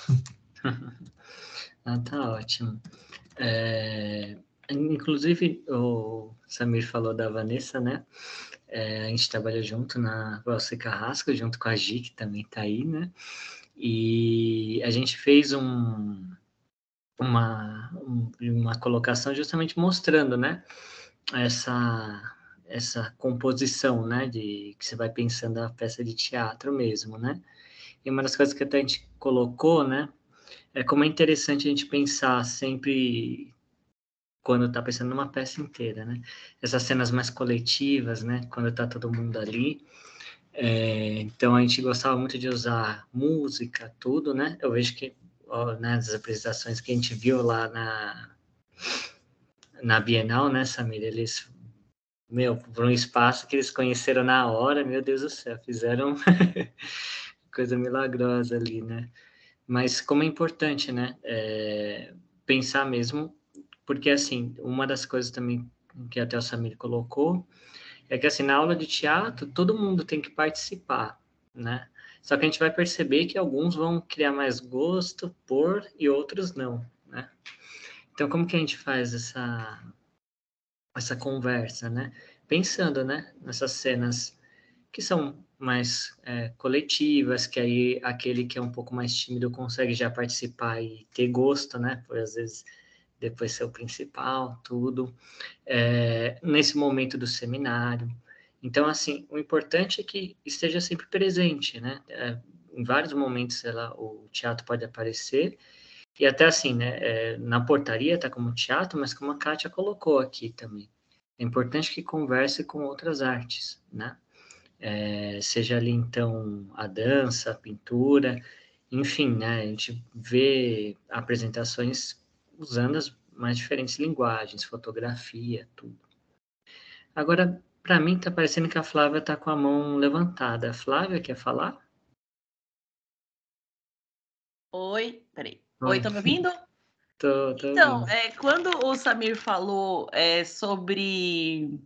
Tá ótimo. Inclusive, o Samir falou da Vanessa, né? A gente trabalha junto na Valse Carrasco, junto com a Gi, que também está aí, né? E a gente fez uma colocação justamente mostrando, né? Essa composição, né, que você vai pensando a peça de teatro mesmo, né? E uma das coisas que até a gente colocou, né, é como é interessante a gente pensar sempre quando está pensando numa peça inteira, né? Essas cenas mais coletivas, né, quando está todo mundo ali. Então a gente gostava muito de usar música, tudo, né? Eu vejo que nas apresentações que a gente viu lá na Bienal, né, Samir, eles por um espaço que eles conheceram na hora, meu Deus do céu, fizeram coisa milagrosa ali, né? Mas como é importante, né? Pensar mesmo, porque, assim, uma das coisas também que até o Samir colocou, é que, assim, na aula de teatro, todo mundo tem que participar, né? Só que a gente vai perceber que alguns vão criar mais gosto por e outros não, né? Então, como que a gente faz essa conversa, né? Pensando, né? Nessas cenas que são mais coletivas, que aí aquele que é um pouco mais tímido consegue já participar e ter gosto, né? Por às vezes depois ser o principal, tudo. Nesse momento do seminário. Então, assim, o importante é que esteja sempre presente, né? Em vários momentos, sei lá, o teatro pode aparecer, e até assim, né? Na portaria tá como teatro, mas como a Kátia colocou aqui também. É importante que converse com outras artes, né? Seja ali, então, a dança, a pintura, enfim, né? A gente vê apresentações usando as mais diferentes linguagens, fotografia, tudo. Agora, para mim, tá parecendo que a Flávia tá com a mão levantada. A Flávia quer falar? Oi, peraí. Oi. Oi, tá me ouvindo? Tô Então, ouvindo. quando o Samir falou sobre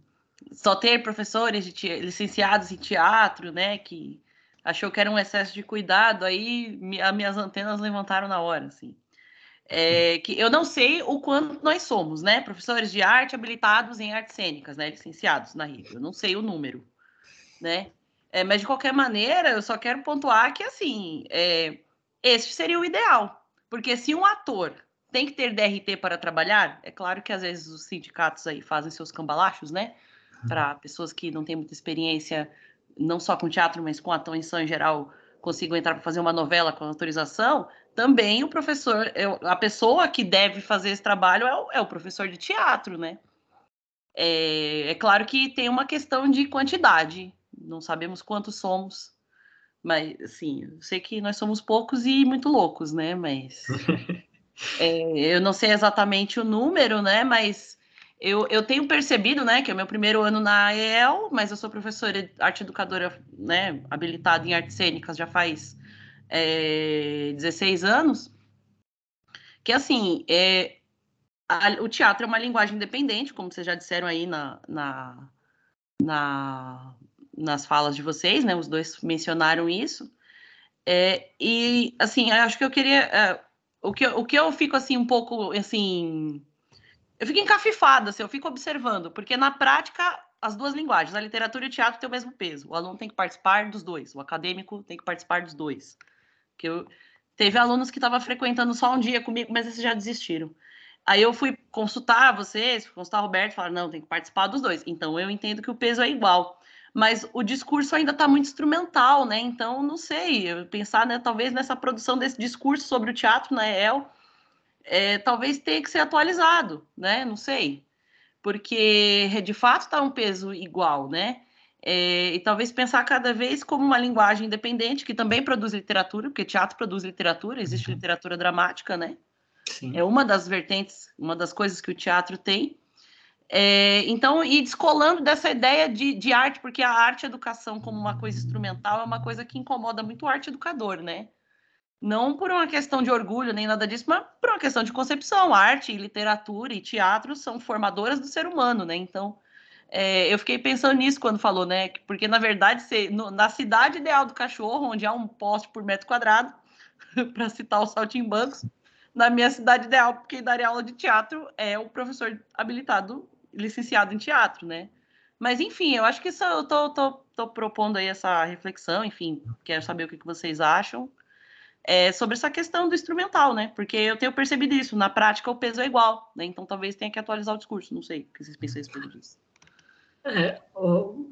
só ter professores licenciados em teatro, né, que achou que era um excesso de cuidado, aí as minhas antenas levantaram na hora, assim. Que eu não sei o quanto nós somos, né, professores de arte habilitados em artes cênicas, né, licenciados na rede. Eu não sei o número, né? Mas de qualquer maneira, eu só quero pontuar que, assim, esse seria o ideal. Porque se um ator tem que ter DRT para trabalhar, é claro que às vezes os sindicatos aí fazem seus cambalachos, né? Para pessoas que não têm muita experiência, não só com teatro, mas com atuação em geral, consigam entrar para fazer uma novela com autorização. Também o professor, a pessoa que deve fazer esse trabalho é o professor de teatro, né? É claro que tem uma questão de quantidade, não sabemos quantos somos, mas, assim, eu sei que nós somos poucos e muito loucos, né? Mas eu não sei exatamente o número, né? Mas eu tenho percebido, né, que é o meu primeiro ano na AEL, mas eu sou professora, arte educadora, né, habilitada em artes cênicas já faz 16 anos, que, assim, o teatro é uma linguagem independente, como vocês já disseram aí nas falas de vocês, né? Os dois mencionaram isso. E, assim, acho que eu queria... o que eu fico, assim, um pouco, assim... Eu fico encafifada, assim, eu fico observando, porque na prática, as duas linguagens, a literatura e o teatro, têm o mesmo peso. O aluno tem que participar dos dois, o acadêmico tem que participar dos dois. Teve alunos que estavam frequentando só um dia comigo, mas esses já desistiram. Aí eu fui consultar vocês, fui consultar o Roberto, falaram, não, tem que participar dos dois. Então, eu entendo que o peso é igual. Mas o discurso ainda está muito instrumental, né? Então, não sei, eu pensar, né, talvez nessa produção desse discurso sobre o teatro na EL, talvez tenha que ser atualizado, né? Não sei. Porque, de fato, está um peso igual, né? E talvez pensar cada vez como uma linguagem independente, que também produz literatura, porque teatro produz literatura, existe literatura dramática, né? Sim. É uma das vertentes, uma das coisas que o teatro tem. Então, ir descolando dessa ideia de arte, porque a arte-educação como uma coisa instrumental é uma coisa que incomoda muito o arte-educador, né? Não por uma questão de orgulho, nem nada disso, mas por uma questão de concepção. Arte, literatura e teatro são formadoras do ser humano, né? Então, eu fiquei pensando nisso quando falou, né? Porque, na verdade, na cidade ideal do cachorro, onde há um poste por metro quadrado, para citar os saltimbancos, na minha cidade ideal, porque daria aula de teatro é o professor habilitado, licenciado em teatro, né? Mas, enfim, eu acho que isso eu tô propondo aí essa reflexão, enfim, quero saber o que vocês acham sobre essa questão do instrumental, né? Porque eu tenho percebido isso, na prática o peso é igual, né? Então talvez tenha que atualizar o discurso, não sei o que vocês pensam a respeito disso.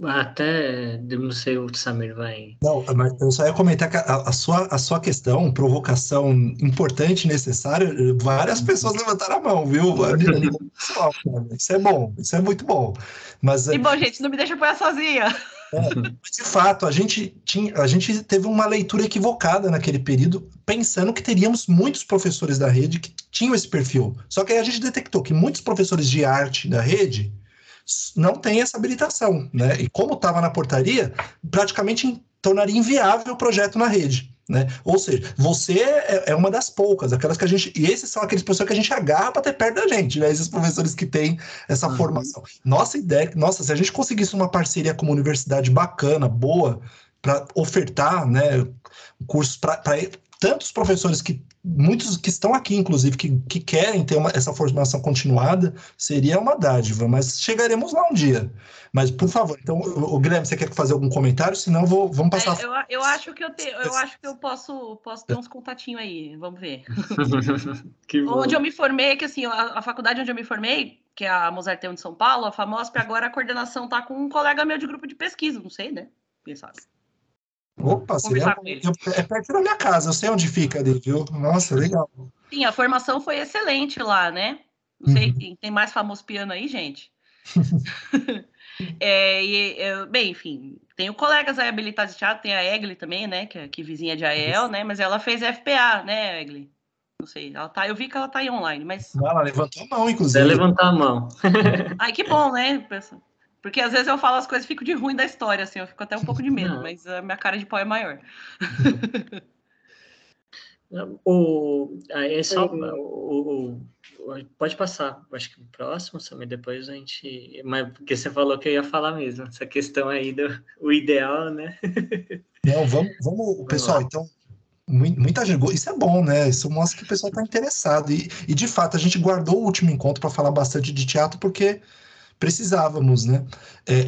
Até, não sei, o Samir vai... Não, mas eu só ia comentar que a sua questão, provocação importante e necessária, várias pessoas levantaram a mão, viu? A nível pessoal, cara. Isso é bom, isso é muito bom. Mas, E bom, gente, não me deixa apoiar sozinha. de fato, a gente teve uma leitura equivocada naquele período, pensando que teríamos muitos professores da rede que tinham esse perfil. Só que aí a gente detectou que muitos professores de arte da rede não tem essa habilitação, né? E como estava na portaria, praticamente tornaria inviável o projeto na rede, né? Ou seja, você é uma das poucas, aquelas que a gente... E esses são aqueles professores que a gente agarra para ter perto da gente, né? Esses professores que têm essa formação. Nossa ideia... Nossa, se a gente conseguisse uma parceria com uma universidade bacana, boa, para ofertar, né, cursos para tantos professores que... Muitos que estão aqui, inclusive, que querem ter essa formação continuada, seria uma dádiva, mas chegaremos lá um dia. Mas, por favor, então, o Guilherme, você quer fazer algum comentário? Senão, vamos passar... Eu acho que eu posso ter uns contatinhos aí, vamos ver. Onde eu me formei, que assim, a faculdade onde eu me formei, que é a Mozarteum de São Paulo, a FAMOSP, agora a coordenação tá com um colega meu de grupo de pesquisa, não sei, né? Quem sabe? Opa, seria... É perto da minha casa, eu sei onde fica ali, viu? Nossa, legal. Sim, a formação foi excelente lá, né? Não sei, tem mais famoso piano aí, gente? Bem, enfim, tenho colegas aí habilitados de teatro, tem a Egli também, né? Que vizinha de Ael, né? Mas ela fez FPA, né, Egli? Não sei, eu vi que ela tá aí online, mas... Ela levantou a mão, inclusive. Vai levantar a mão. Ai, que bom, né, pessoal? Porque às vezes eu falo as coisas e fico de ruim da história, assim, eu fico até um pouco de medo, mas a minha cara de pau é maior. É só pode passar, acho que o próximo, Samir, depois a gente... Mas porque você falou que eu ia falar mesmo, essa questão aí o ideal, né? Não, vamos pessoal, então, muita gente... Isso é bom, né? Isso mostra que o pessoal está interessado. E, de fato, a gente guardou o último encontro para falar bastante de teatro, porque precisávamos, né?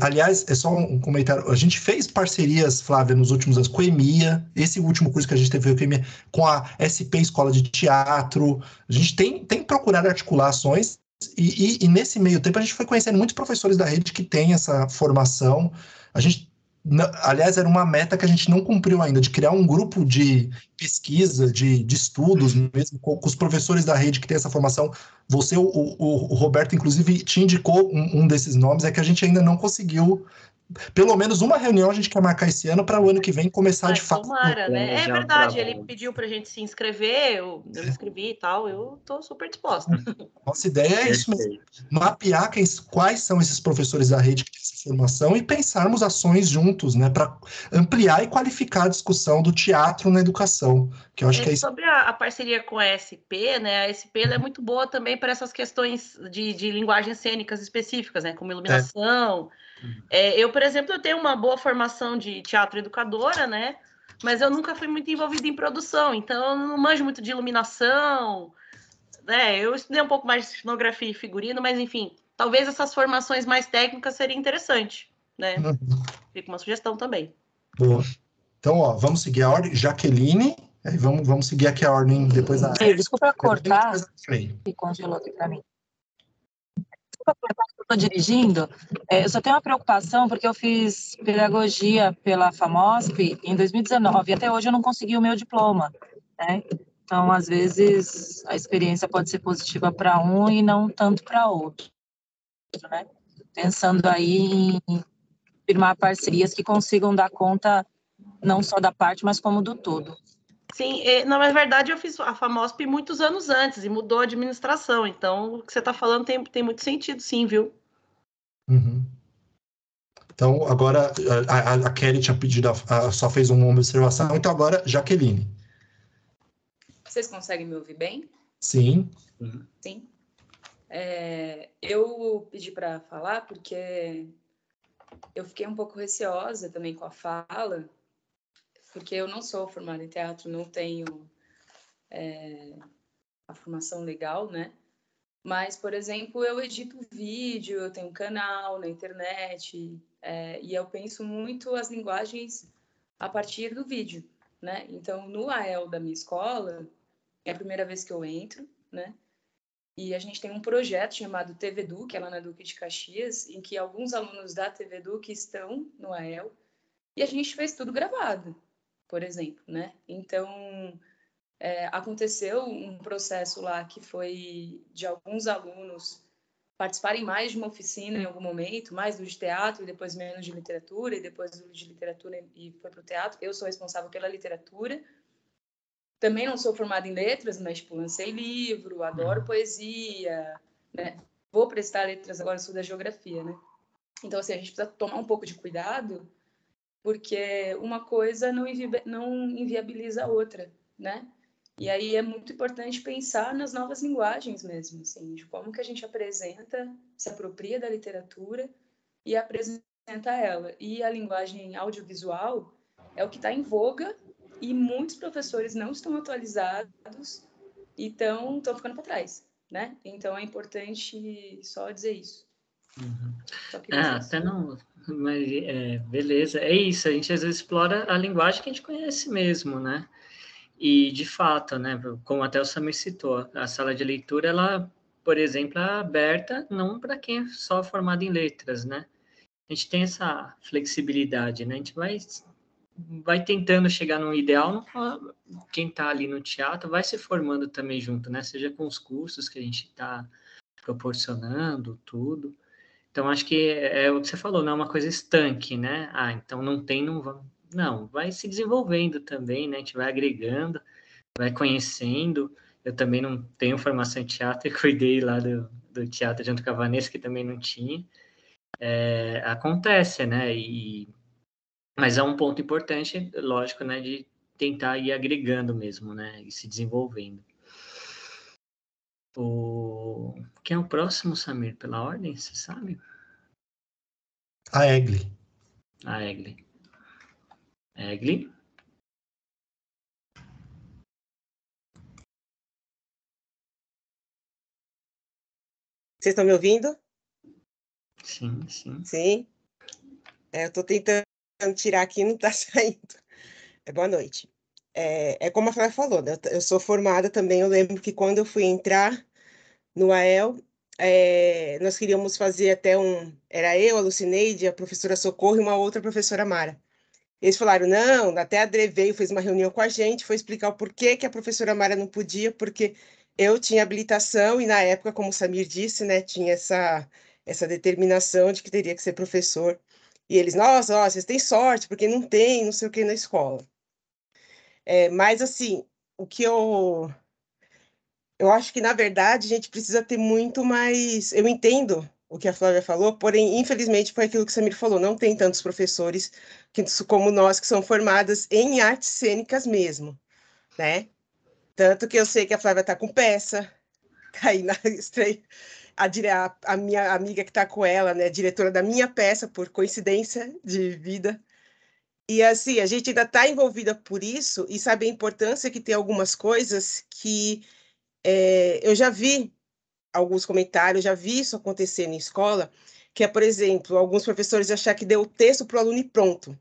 Aliás, é só um comentário. A gente fez parcerias, Flávia, nos últimos anos com a EMIA. Esse último curso que a gente teve com a EMIA, com a SP Escola de Teatro. A gente tem procurado articulações e nesse meio tempo a gente foi conhecendo muitos professores da rede que têm essa formação. A gente, aliás, era uma meta que a gente não cumpriu ainda, de criar um grupo de pesquisa, de estudos mesmo, com os professores da rede que tem essa formação. Você, o Roberto, inclusive, te indicou um desses nomes, é que a gente ainda não conseguiu. Pelo menos uma reunião a gente quer marcar esse ano para o ano que vem começar de fato. Tomara, né? É verdade, ele pediu para a gente se inscrever, eu me inscrevi e tal, eu estou super disposta. Nossa ideia é isso mesmo, mapear quais são esses professores da rede que têm essa formação e pensarmos ações juntos, né, para ampliar e qualificar a discussão do teatro na educação, que eu acho que é isso. Sobre a parceria com a SP, né, a SP é muito boa também para essas questões de linguagens cênicas específicas, né, como iluminação. Eu, por exemplo, eu tenho uma boa formação de teatro educadora, né, mas eu nunca fui muito envolvida em produção, então eu não manjo muito de iluminação, né, eu estudei um pouco mais de cenografia e figurino, mas enfim, talvez essas formações mais técnicas seria interessante, né, fica uma sugestão também. Boa. Então, ó, vamos seguir a ordem. Jaqueline, aí vamos seguir aqui a ordem depois da... Desculpa cortar, que congelou aqui para mim. Desculpa cortar, que eu estou dirigindo. Eu só tenho uma preocupação, porque eu fiz pedagogia pela FAMOSP em 2019, e até hoje eu não consegui o meu diploma, né? Então, às vezes, a experiência pode ser positiva para um e não tanto para outro, né? Pensando aí em firmar parcerias que consigam dar conta não só da parte, mas como do todo. Sim, na verdade eu fiz a FAMOSP muitos anos antes e mudou a administração, então o que você está falando tem muito sentido, sim, viu? Uhum. Então, agora a Kelly tinha pedido, só fez uma observação, então agora Jaqueline. Vocês conseguem me ouvir bem? Sim. Sim. Eu pedi para falar porque eu fiquei um pouco receosa também com a fala, porque eu não sou formada em teatro, não tenho a formação legal, né? Mas, por exemplo, eu edito vídeo, eu tenho um canal na internet, e eu penso muito as linguagens a partir do vídeo, né? Então, no AEL da minha escola, é a primeira vez que eu entro, né? E a gente tem um projeto chamado TV Duque, lá na Duque de Caxias, em que alguns alunos da TV Duque estão no AEL, e a gente fez tudo gravado, por exemplo, né? Então, aconteceu um processo lá que foi de alguns alunos participarem mais de uma oficina em algum momento, mais do de teatro, e depois menos de literatura, e depois do de literatura e foi para o teatro. Eu sou responsável pela literatura. Também não sou formada em letras, mas tipo, lancei livro, adoro poesia, né? Vou prestar letras agora, sou da geografia, né? Então, assim, a gente precisa tomar um pouco de cuidado, porque uma coisa não inviabiliza a outra, né? E aí é muito importante pensar nas novas linguagens mesmo, assim, de como que a gente apresenta, se apropria da literatura e apresenta ela. E a linguagem audiovisual é o que está em voga e muitos professores não estão atualizados e estão ficando para trás, né? Então é importante só dizer isso. Uhum. Só queria dizer Até isso. não, mas beleza. É isso, a gente às vezes explora a linguagem que a gente conhece mesmo, né? E, de fato, né, como até o Samir citou, a sala de leitura, ela, por exemplo, é aberta não para quem é só formado em letras, né? A gente tem essa flexibilidade, né? A gente vai tentando chegar num ideal, quem está ali no teatro vai se formando também junto, né? Seja com os cursos que a gente está proporcionando, tudo. Então, acho que é o que você falou, não é uma coisa estanque, né? Ah, então não tem, não vamos. Não, vai se desenvolvendo também, né? A gente vai agregando, vai conhecendo. Eu também não tenho formação em teatro e cuidei lá do teatro junto com a Vanessa, que também não tinha. Acontece, né? Mas é um ponto importante, lógico, né? De tentar ir agregando mesmo, né? E se desenvolvendo. Quem é o próximo, Samir, pela ordem, você sabe? A Egli. A Egli. Egli? Vocês estão me ouvindo? Sim, sim. Sim. Eu estou tentando tirar aqui, não está saindo. Boa noite. Como a Flávia falou, né? Eu sou formada também. Eu lembro que quando eu fui entrar no AEL, nós queríamos fazer até Era eu, a Lucineide, a professora Socorro e uma outra professora Mara. Eles falaram, não, até a Dre veio, fez uma reunião com a gente, foi explicar o porquê que a professora Mara não podia, porque eu tinha habilitação e na época, como o Samir disse, né, tinha essa determinação de que teria que ser professor. E eles, nossa, ó, vocês têm sorte, porque não tem não sei o que na escola. Mas, assim, o que eu acho que, na verdade, a gente precisa ter muito mais. Eu entendo o que a Flávia falou, porém, infelizmente, foi aquilo que o Samir falou: não tem tantos professores como nós que são formadas em artes cênicas mesmo, né? Tanto que eu sei que a Flávia está com peça, tá aí na estreia. A minha amiga que está com ela, né, diretora da minha peça, por coincidência de vida. E assim, a gente ainda está envolvida por isso e sabe a importância que tem algumas coisas que eu já vi alguns comentários, já vi isso acontecer na escola, que é, por exemplo, alguns professores achar que deu o texto para o aluno e pronto.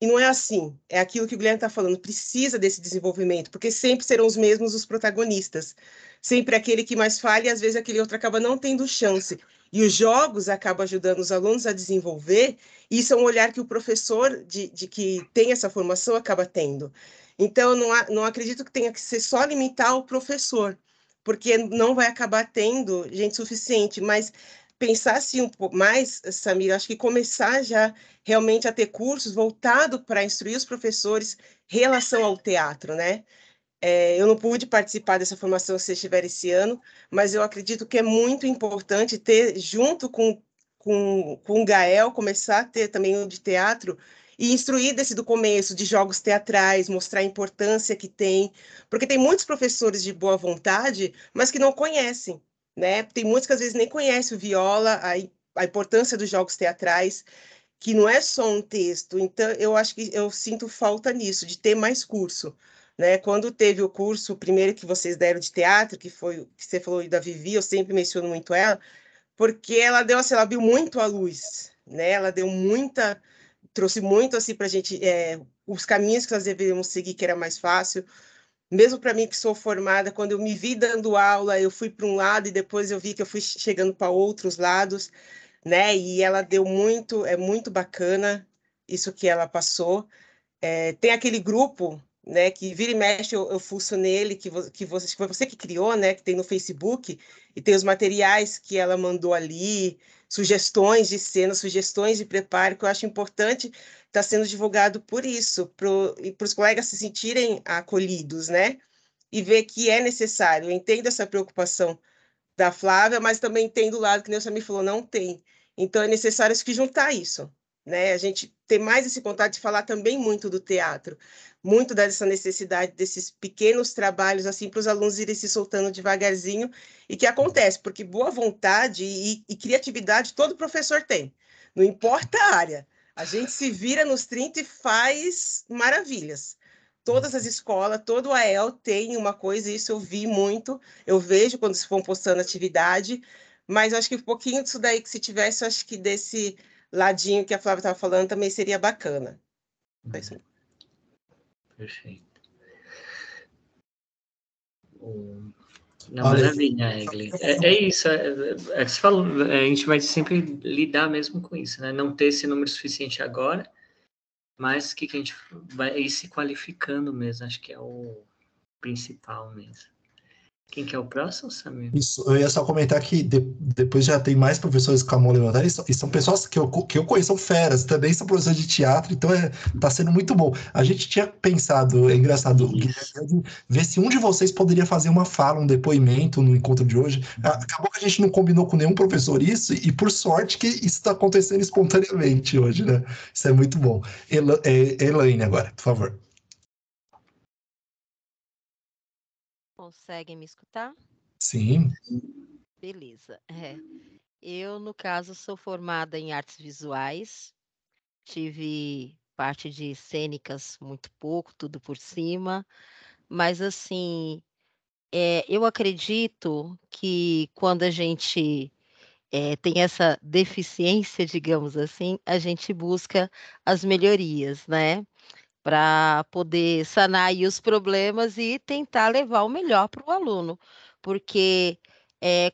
E não é assim. É aquilo que o Guilherme está falando, precisa desse desenvolvimento, porque sempre serão os mesmos os protagonistas. Sempre aquele que mais falha e às vezes aquele outro acaba não tendo chance. E os jogos acabam ajudando os alunos a desenvolver, e isso é um olhar que o professor de que tem essa formação acaba tendo. Então, não acredito que tenha que ser só limitar o professor, porque não vai acabar tendo gente suficiente, mas pensar assim um pouco mais, Samir, acho que começar já realmente a ter cursos voltados para instruir os professores em relação ao teatro, né? Eu não pude participar dessa formação se vocês estiverem esse ano, mas eu acredito que é muito importante ter, junto com o Gael, começar a ter também o de teatro e instruir desde do começo, de jogos teatrais, mostrar a importância que tem, porque tem muitos professores de boa vontade, mas que não conhecem, né? Tem muitos que às vezes nem conhecem o viola, a importância dos jogos teatrais, que não é só um texto. Então, eu acho que eu sinto falta nisso, de ter mais curso, né? Quando teve o curso, o primeiro que vocês deram de teatro, que foi o que você falou da Vivi, eu sempre menciono muito ela, porque ela deu assim, ela abriu muito a luz, né? Ela deu trouxe muito assim para a gente os caminhos que nós deveríamos seguir, que era mais fácil. Mesmo para mim que sou formada, quando eu me vi dando aula, eu fui para um lado e depois eu vi que eu fui chegando para outros lados, né? E ela deu muito, é muito bacana isso que ela passou. Tem aquele grupo, né, que vira e mexe, eu fuço nele, que foi você que criou, né, que tem no Facebook, e tem os materiais que ela mandou ali, sugestões de cena, sugestões de preparo, que eu acho importante estar sendo divulgado por isso, e para os colegas se sentirem acolhidos, né, e ver que é necessário. Eu entendo essa preocupação da Flávia, mas também entendo o lado que nem você me falou, não tem. Então, é necessário acho que juntar isso, né? A gente ter mais esse contato de falar também muito do teatro, muito dessa necessidade desses pequenos trabalhos, assim, para os alunos irem se soltando devagarzinho, e que acontece, porque boa vontade e criatividade todo professor tem, não importa a área. A gente se vira nos 30 e faz maravilhas. Todas as escolas, todo o AEL tem uma coisa, isso eu vi muito, eu vejo quando se vão postando atividade, mas eu acho que um pouquinho disso daí que se tivesse, eu acho que desse ladinho que a Flávia estava falando também seria bacana. Perfeito. Não, Olha, maravilha, Eglin. É isso, que você falou, a gente vai sempre lidar mesmo com isso, né? Não ter esse número suficiente agora, mas que a gente vai ir se qualificando mesmo, acho que é o principal mesmo. Quem que é o próximo, Samir? Isso, eu ia só comentar que depois já tem mais professores com a mão levantada, e são pessoas que eu conheço, são feras, também são professores de teatro, então tá sendo muito bom. A gente tinha pensado, é engraçado, Guilherme, ver se um de vocês poderia fazer uma fala, um depoimento no encontro de hoje. Acabou que a gente não combinou com nenhum professor isso, e por sorte que isso está acontecendo espontaneamente hoje, né? Isso é muito bom. Elaine agora, por favor. Conseguem me escutar? Sim. Beleza. Eu, no caso, sou formada em artes visuais, tive parte de cênicas muito pouco, tudo por cima, mas assim, eu acredito que quando a gente tem essa deficiência, digamos assim, a gente busca as melhorias, né? Para poder sanar aí os problemas e tentar levar o melhor para o aluno. Porque,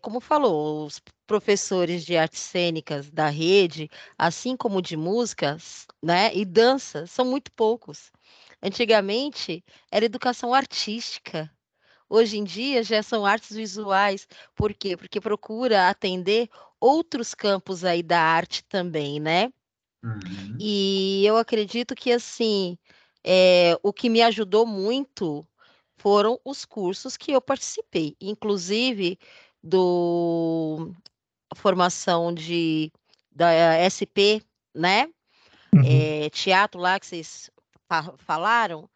como falou, os professores de artes cênicas da rede, assim como de músicas, né, e dança, são muito poucos. Antigamente era educação artística. Hoje em dia já são artes visuais. Por quê? Porque procura atender outros campos aí da arte também, né? Uhum. E eu acredito que, assim, o que me ajudou muito foram os cursos que eu participei, inclusive do formação da SP, né? Teatro lá que vocês falaram.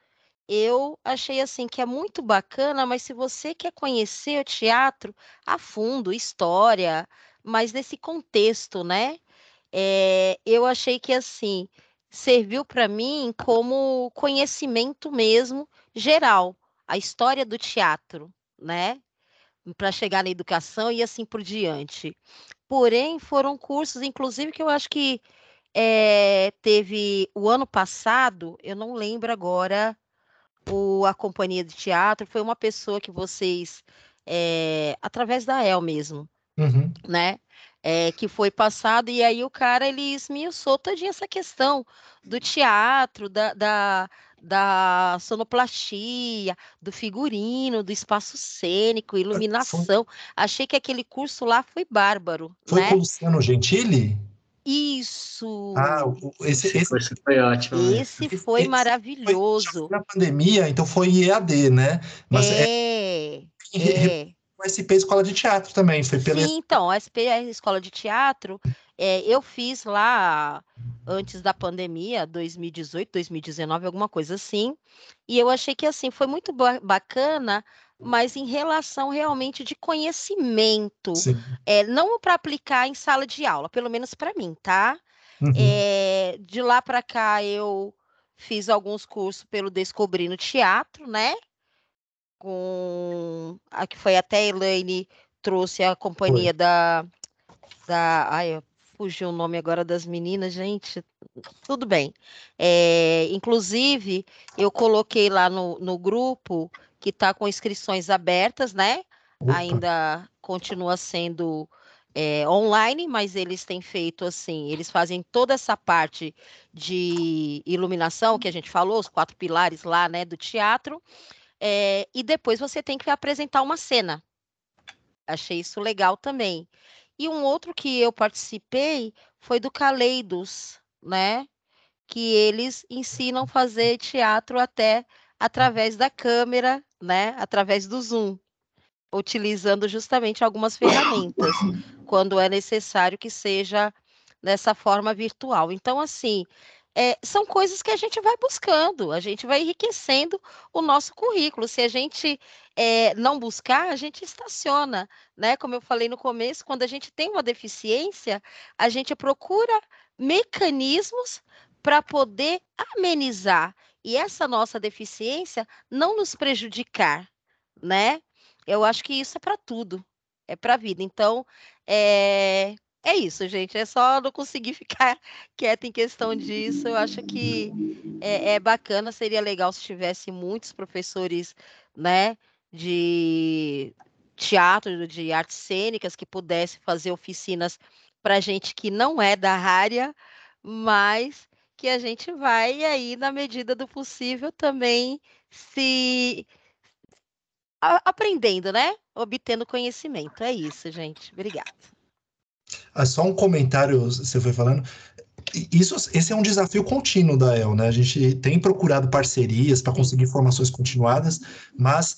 Eu achei assim que é muito bacana, mas se você quer conhecer o teatro a fundo, história, mas nesse contexto, né? Eu achei que assim serviu para mim como conhecimento mesmo geral, a história do teatro, né? Para chegar na educação e assim por diante. Porém, foram cursos, inclusive, que eu acho que teve o ano passado, eu não lembro agora a companhia de teatro, foi uma pessoa que vocês, através da El mesmo, né? Que foi passado, e aí o cara, ele esmiuçou todinha essa questão do teatro, da sonoplastia, do figurino, do espaço cênico, iluminação. Achei que aquele curso lá foi bárbaro, Foi né? com o Luciano Gentili? Isso! Esse curso foi ótimo. Esse foi maravilhoso. Foi na pandemia, então foi EAD, né? Mas o SP Escola de Teatro também, foi pela... Sim, então, a SP, a Escola de Teatro, eu fiz lá antes da pandemia, 2018, 2019, alguma coisa assim, e eu achei que, assim, foi muito bacana, mas em relação realmente de conhecimento, não para aplicar em sala de aula, pelo menos para mim, tá? De lá para cá, eu fiz alguns cursos pelo Descobrindo Teatro, né? A que foi até a Elaine trouxe a companhia ai, fugiu o nome agora das meninas, gente, tudo bem. Inclusive, eu coloquei lá no grupo que está com inscrições abertas, né? Ainda continua sendo online, mas eles têm feito assim, eles fazem toda essa parte de iluminação que a gente falou, os 4 pilares lá, né, do teatro. E depois você tem que apresentar uma cena. Achei isso legal também. E um outro que eu participei foi do Caleidos, né? Que eles ensinam a fazer teatro até através da câmera, né? Através do Zoom, utilizando justamente algumas ferramentas, quando é necessário que seja dessa forma virtual. Então, assim, são coisas que a gente vai buscando, a gente vai enriquecendo o nosso currículo. Se a gente não buscar, a gente estaciona, né? Como eu falei no começo, quando a gente tem uma deficiência, a gente procura mecanismos para poder amenizar e essa nossa deficiência não nos prejudicar, né? Eu acho que isso é para tudo, é para a vida. Então, é isso, gente. É só não conseguir ficar quieta em questão disso. Eu acho que é bacana, seria legal se tivesse muitos professores, né, de teatro, de artes cênicas, que pudessem fazer oficinas para gente que não é da área, mas que a gente vai aí, na medida do possível, também se aprendendo, né? Obtendo conhecimento. É isso, gente. Obrigada. Só um comentário, você foi falando. Esse é um desafio contínuo da EL, né? A gente tem procurado parcerias para conseguir formações continuadas, mas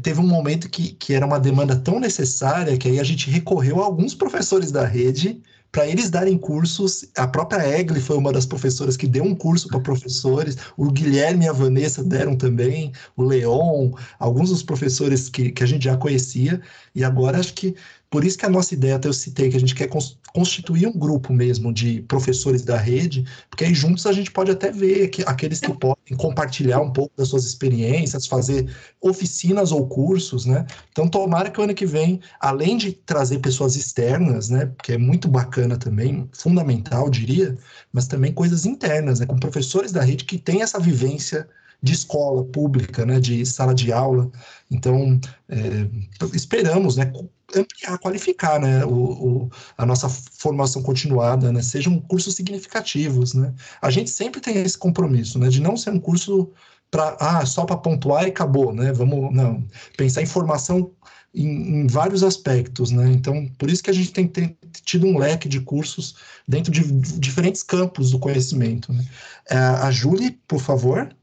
teve um momento que era uma demanda tão necessária que aí a gente recorreu a alguns professores da rede para eles darem cursos. A própria Egli foi uma das professoras que deu um curso para professores, o Guilherme e a Vanessa deram também, o Leon, alguns dos professores que a gente já conhecia, e agora acho que por isso que a nossa ideia, até eu citei, que a gente quer constituir um grupo mesmo de professores da rede, porque aí juntos a gente pode até ver aqueles que podem compartilhar um pouco das suas experiências, fazer oficinas ou cursos, né? Então, tomara que o ano que vem, além de trazer pessoas externas, né, que é muito bacana também, fundamental, diria, mas também coisas internas, né, com professores da rede que têm essa vivência de escola pública, né, de sala de aula. Então, esperamos, né, ampliar, qualificar, né, a nossa formação continuada, né, sejam cursos significativos, né. A gente sempre tem esse compromisso, né, de não ser um curso só para pontuar e acabou, né, não, pensar em formação em vários aspectos, né, então, por isso que a gente tem tido um leque de cursos dentro de diferentes campos do conhecimento, né. A Júlia, por favor.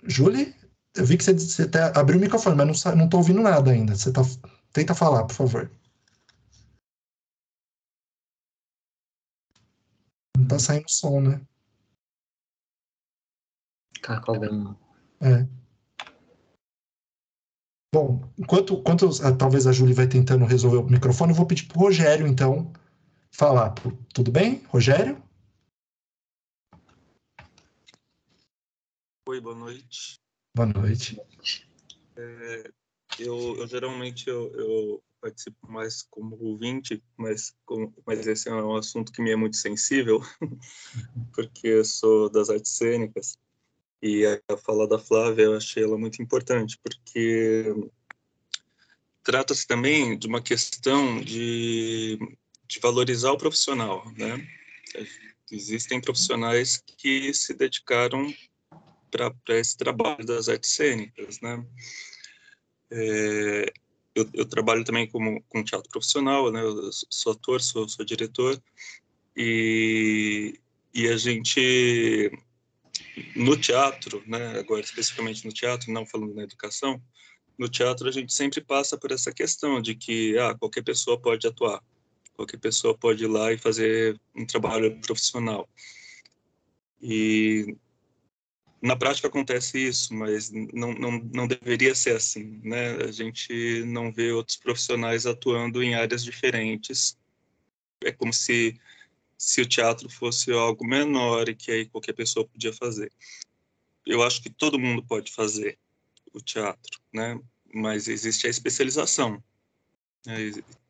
Julie, eu vi que você abriu o microfone, mas não estou ouvindo nada ainda. Tenta falar, por favor. Não está saindo som, né? Tá cobrando. Bom, enquanto talvez a Julie vai tentando resolver o microfone, eu vou pedir para o Rogério, então, falar. Tudo bem, Rogério? Oi, boa noite. Boa noite. Eu geralmente eu participo mais como ouvinte, mas esse é um assunto que me é muito sensível, porque eu sou das artes cênicas, e a fala da Flávia eu achei ela muito importante, porque trata-se também de uma questão de valorizar o profissional, né? Existem profissionais que se dedicaram para esse trabalho das artes cênicas, né? Eu trabalho também com teatro profissional, né? Eu sou ator, sou diretor, e a gente, no teatro, né? Agora especificamente no teatro, não falando na educação, no teatro a gente sempre passa por essa questão de que qualquer pessoa pode atuar, qualquer pessoa pode ir lá e fazer um trabalho profissional. E na prática acontece isso, mas não deveria ser assim, né? A gente não vê outros profissionais atuando em áreas diferentes. É como se o teatro fosse algo menor e que aí qualquer pessoa podia fazer. Eu acho que todo mundo pode fazer o teatro, né? Mas existe a especialização.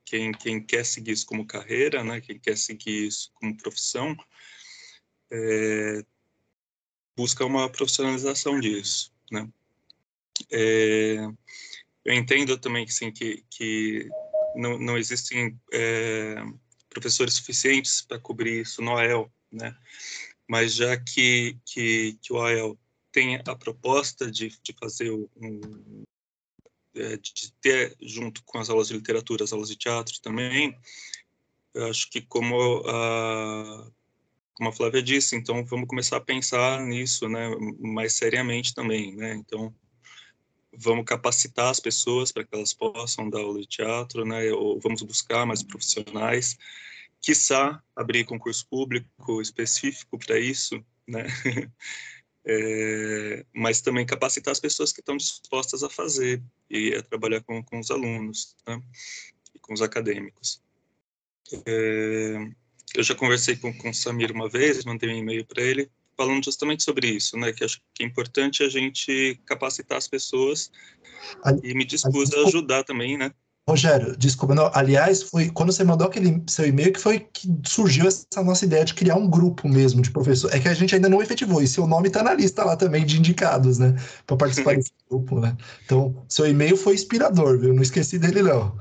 Quem quer seguir isso como carreira, né? Quem quer seguir isso como profissão, busca uma profissionalização disso, né? Eu entendo também que não existem professores suficientes para cobrir isso no AEL, né? Mas já que o AEL tem a proposta de fazer de ter, junto com as aulas de literatura, as aulas de teatro também, eu acho que como a Flávia disse, então vamos começar a pensar nisso, né, mais seriamente também, né? Então, vamos capacitar as pessoas para que elas possam dar aula de teatro, né? Ou vamos buscar mais profissionais, quiçá abrir concurso público específico para isso, né? Mas também capacitar as pessoas que estão dispostas a fazer e a trabalhar com os alunos, né? E com os acadêmicos. Eu já conversei com o Samir uma vez, mandei um e-mail para ele, falando justamente sobre isso, né? Que acho que é importante a gente capacitar as pessoas e me dispus a ajudar também, né? Rogério, desculpa, não, aliás, foi quando você mandou aquele seu e-mail que foi que surgiu essa nossa ideia de criar um grupo mesmo de professores. É que a gente ainda não efetivou, e seu nome está na lista lá também de indicados, né? Para participar desse grupo, né? Então, seu e-mail foi inspirador, viu? Não esqueci dele, não.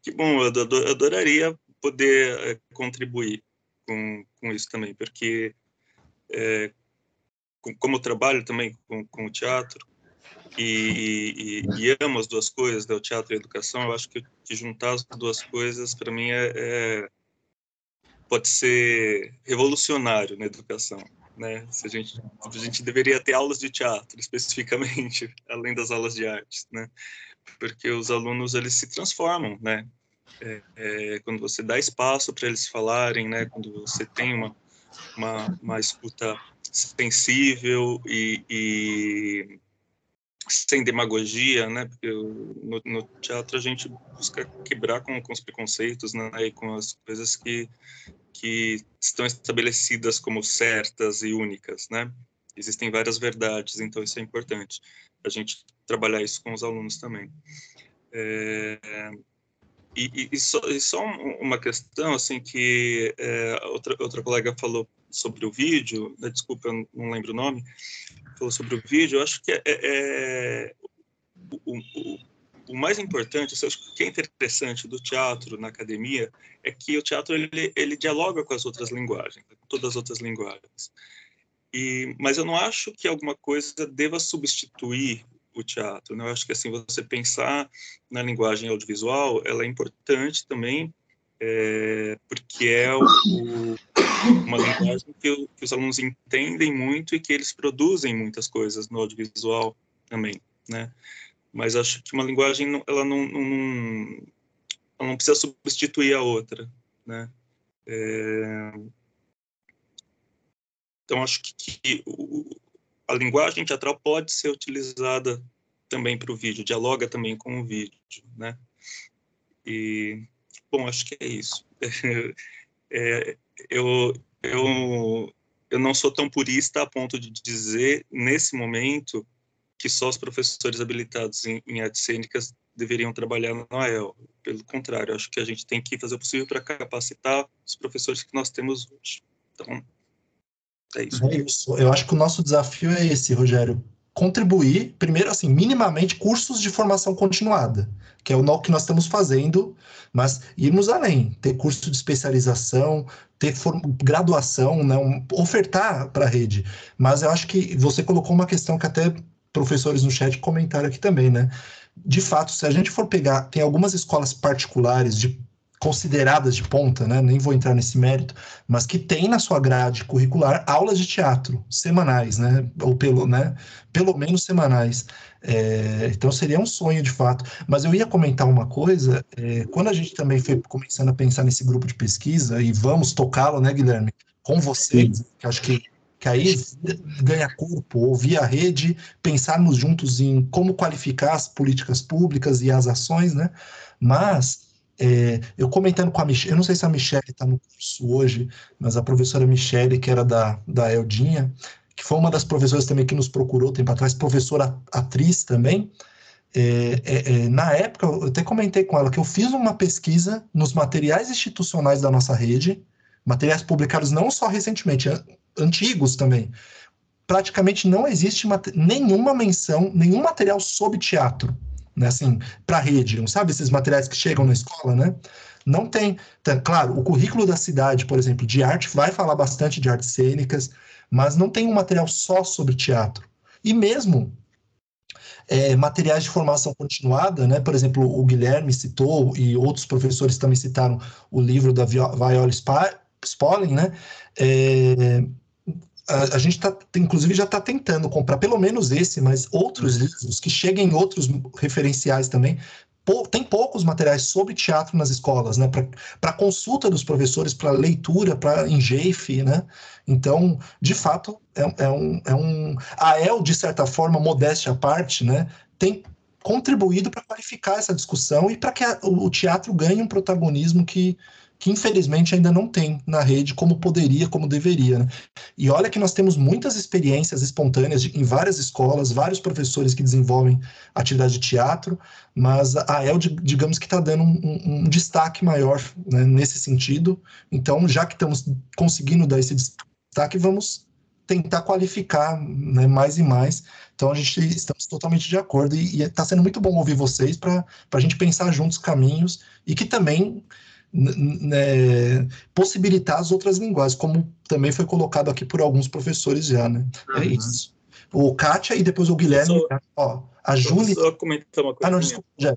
Que bom, eu adoraria poder contribuir com isso também, porque como eu trabalho também com o teatro, e amo as duas coisas, né, o teatro e a educação, eu acho que juntar as duas coisas, para mim, pode ser revolucionário na educação, né? A gente deveria ter aulas de teatro, especificamente, além das aulas de artes, né? Porque os alunos, eles se transformam, né? Quando você dá espaço para eles falarem, né? Quando você tem uma escuta sensível e sem demagogia, né? Porque no teatro a gente busca quebrar com os preconceitos, né? E com as coisas que estão estabelecidas como certas e únicas, né? Existem várias verdades, então isso é importante, a gente trabalhar isso com os alunos também. E só uma questão, assim, que outra colega falou sobre o vídeo, né? Desculpa, eu não lembro o nome, falou sobre o vídeo. Eu acho que o mais importante, eu acho que o que é interessante do teatro na academia é que o teatro ele dialoga com as outras linguagens, com todas as outras linguagens. Mas eu não acho que alguma coisa deva substituir o teatro, né? Eu acho que, assim, você pensar na linguagem audiovisual, ela é importante também, porque é uma linguagem que os alunos entendem muito e que eles produzem muitas coisas no audiovisual também, né? Mas acho que uma linguagem, ela não precisa substituir a outra, né? Então, acho que a linguagem teatral pode ser utilizada também para o vídeo, dialoga também com o vídeo, né? E, bom, acho que é isso. Eu não sou tão purista a ponto de dizer, nesse momento, que só os professores habilitados em artes cênicas deveriam trabalhar na AEL. Pelo contrário, acho que a gente tem que fazer o possível para capacitar os professores que nós temos hoje. Então, é isso. É isso. Eu acho que o nosso desafio é esse, Rogério. Contribuir, primeiro, assim, minimamente, cursos de formação continuada, que é o que nós estamos fazendo, mas irmos além, ter curso de especialização, ter graduação, né, ofertar para a rede. Mas eu acho que você colocou uma questão que até professores no chat comentaram aqui também, né? De fato, se a gente for pegar, tem algumas escolas particulares consideradas de ponta, né? Nem vou entrar nesse mérito, mas que tem na sua grade curricular aulas de teatro semanais, né? Ou pelo menos semanais. Então seria um sonho de fato. Mas eu ia comentar uma coisa, quando a gente também foi começando a pensar nesse grupo de pesquisa, e vamos tocá-lo, né, Guilherme? Com vocês, que acho que aí ganha corpo, ouvir a rede, pensarmos juntos em como qualificar as políticas públicas e as ações, né? Mas eu comentando com a Michelle, eu não sei se a Michelle está no curso hoje, mas a professora Michelle, que era da Eldinha, que foi uma das professoras também que nos procurou tempo atrás, professora atriz também, na época, eu até comentei com ela que eu fiz uma pesquisa nos materiais institucionais da nossa rede, materiais publicados não só recentemente, antigos também. Praticamente não existe nenhuma menção, nenhum material sobre teatro, né, assim, para a rede, não sabe esses materiais que chegam na escola, né? Não tem. Então, claro, o currículo da cidade, por exemplo, de arte, vai falar bastante de artes cênicas, mas não tem um material só sobre teatro. E mesmo materiais de formação continuada, né? Por exemplo, o Guilherme citou, e outros professores também citaram o livro da Viola Spolin, né? A gente inclusive já está tentando comprar pelo menos esse, mas outros livros que cheguem em outros referenciais também. Tem poucos materiais sobre teatro nas escolas, né? Para consulta dos professores, para leitura, para ENGEIF, né? Então, de fato, a EL, de certa forma, modéstia à parte, né? Tem contribuído para qualificar essa discussão e para que o teatro ganhe um protagonismo que infelizmente ainda não tem na rede como poderia, como deveria, né? E olha que nós temos muitas experiências espontâneas em várias escolas, vários professores que desenvolvem atividade de teatro, mas a EL, digamos que está dando um destaque maior, né, nesse sentido. Então, já que estamos conseguindo dar esse destaque, vamos tentar qualificar, né, mais e mais. Então, estamos totalmente de acordo e está sendo muito bom ouvir vocês para a gente pensar juntos caminhos e que também possibilitar as outras linguagens, como também foi colocado aqui por alguns professores já, né? É isso. O Kátia e depois o Guilherme. A Júlia. Só comentar uma coisa. Não, desculpa, já.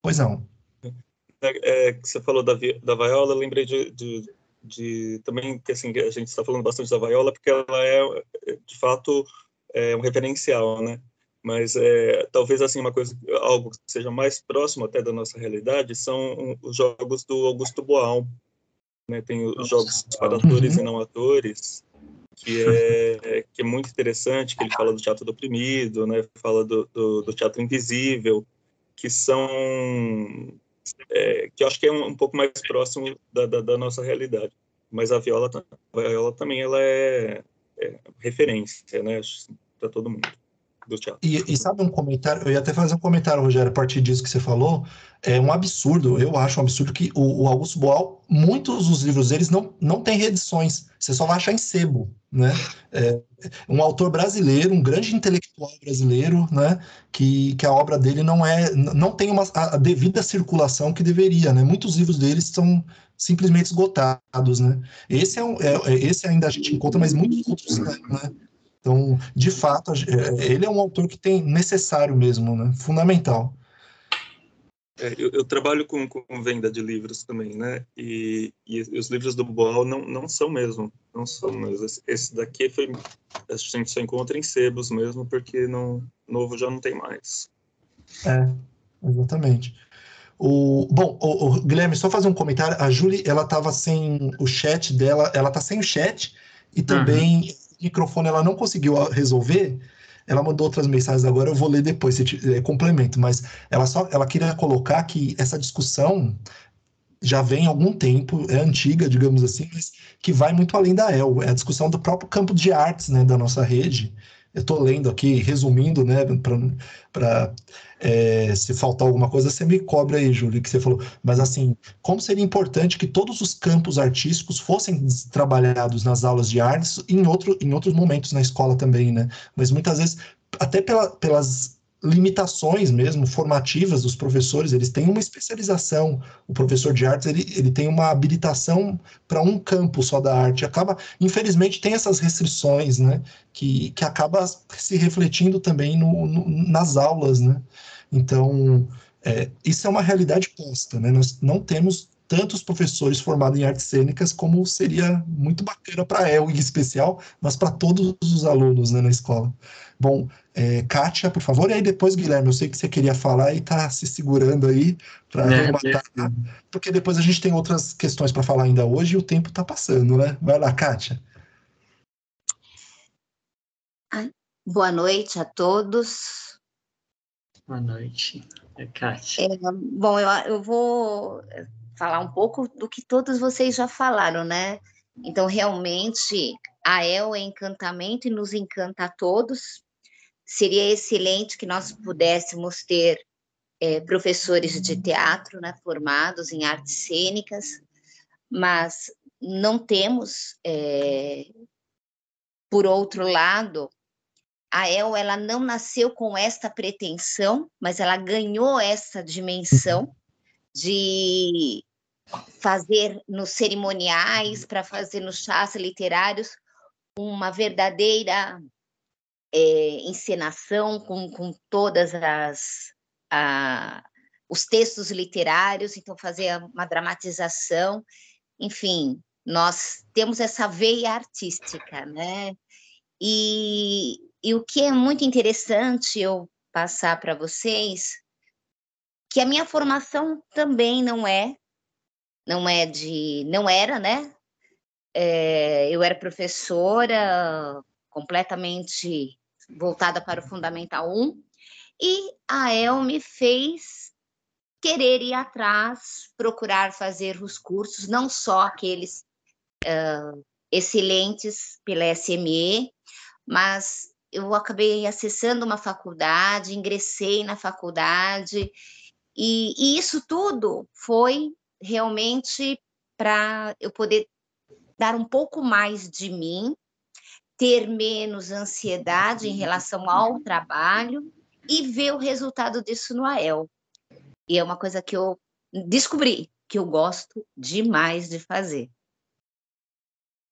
Pois não. Que você falou da Viola, eu lembrei de também que assim, a gente está falando bastante da Viola porque ela é, de fato, um referencial, né? Mas talvez assim algo que seja mais próximo até da nossa realidade são os jogos do Augusto Boal, né? Tem os jogos para atores e não atores, que é muito interessante, que ele fala do teatro do oprimido, né? Fala do teatro invisível, que são que eu acho que é um pouco mais próximo da nossa realidade. Mas a Viola também ela é referência, né? Para todo mundo do teatro. E sabe um comentário? Eu ia até fazer um comentário, Rogério, a partir disso que você falou. É um absurdo, eu acho um absurdo que o Augusto Boal, muitos dos livros deles não tem reedições. Você só vai achar em sebo, né? Um autor brasileiro, um grande intelectual brasileiro, né? Que a obra dele não tem a devida circulação que deveria, né? Muitos livros deles são simplesmente esgotados, né? Esse ainda a gente encontra, mas muitos outros não, né? Então, de fato, ele é um autor que tem necessário mesmo, né? Fundamental. Eu trabalho com venda de livros também, né? E os livros do Boal não são mesmo. Não são mesmo. Esse daqui a gente só encontra em sebos mesmo, porque novo já não tem mais. Exatamente. Bom, Guilherme, só fazer um comentário. A Júlia, ela estava sem o chat dela, ela está sem o chat e também o microfone ela não conseguiu resolver. Ela mandou outras mensagens agora, eu vou ler depois, complemento, mas ela queria colocar que essa discussão já vem há algum tempo, é antiga, digamos assim, mas que vai muito além da EL, é a discussão do próprio campo de artes, né, da nossa rede. Eu estou lendo aqui, resumindo, né, para se faltar alguma coisa, você me cobra aí, Júlio, que você falou. Mas, assim, como seria importante que todos os campos artísticos fossem trabalhados nas aulas de artes em outros momentos na escola também, né? Mas, muitas vezes, até pelas limitações mesmo, formativas dos professores, eles têm uma especialização. O professor de artes, ele tem uma habilitação para um campo só da arte. Infelizmente, tem essas restrições, né? Que acaba se refletindo também nas aulas, né? Então, isso é uma realidade posta, né? Nós não temos tantos professores formados em artes cênicas como seria muito bacana para a EL em especial, mas para todos os alunos, né, na escola. Bom, Kátia, por favor, e aí depois, Guilherme, eu sei que você queria falar e está se segurando aí para arrematar, porque depois a gente tem outras questões para falar ainda hoje e o tempo está passando, né? Vai lá, Kátia. Boa noite a todos. Boa noite, Kátia. Bom, eu vou falar um pouco do que todos vocês já falaram, né? Então, realmente, a EL é encantamento e nos encanta a todos. Seria excelente que nós pudéssemos ter professores de teatro, né, formados em artes cênicas, mas não temos. Por outro lado, a EL ela não nasceu com esta pretensão, mas ela ganhou essa dimensão de fazer nos cerimoniais, para fazer nos chás literários, uma verdadeira encenação com todas os textos literários, então fazer uma dramatização, enfim, nós temos essa veia artística, né? E o que é muito interessante eu passar para vocês, que a minha formação também não era, né? Eu era professora completamente voltada para o Fundamental 1, e a El me fez querer ir atrás, procurar fazer os cursos, não só aqueles excelentes pela SME, mas eu acabei acessando uma faculdade, ingressei na faculdade, e isso tudo foi realmente para eu poder dar um pouco mais de mim, ter menos ansiedade em relação ao trabalho e ver o resultado disso no AEL. E é uma coisa que eu descobri, que eu gosto demais de fazer.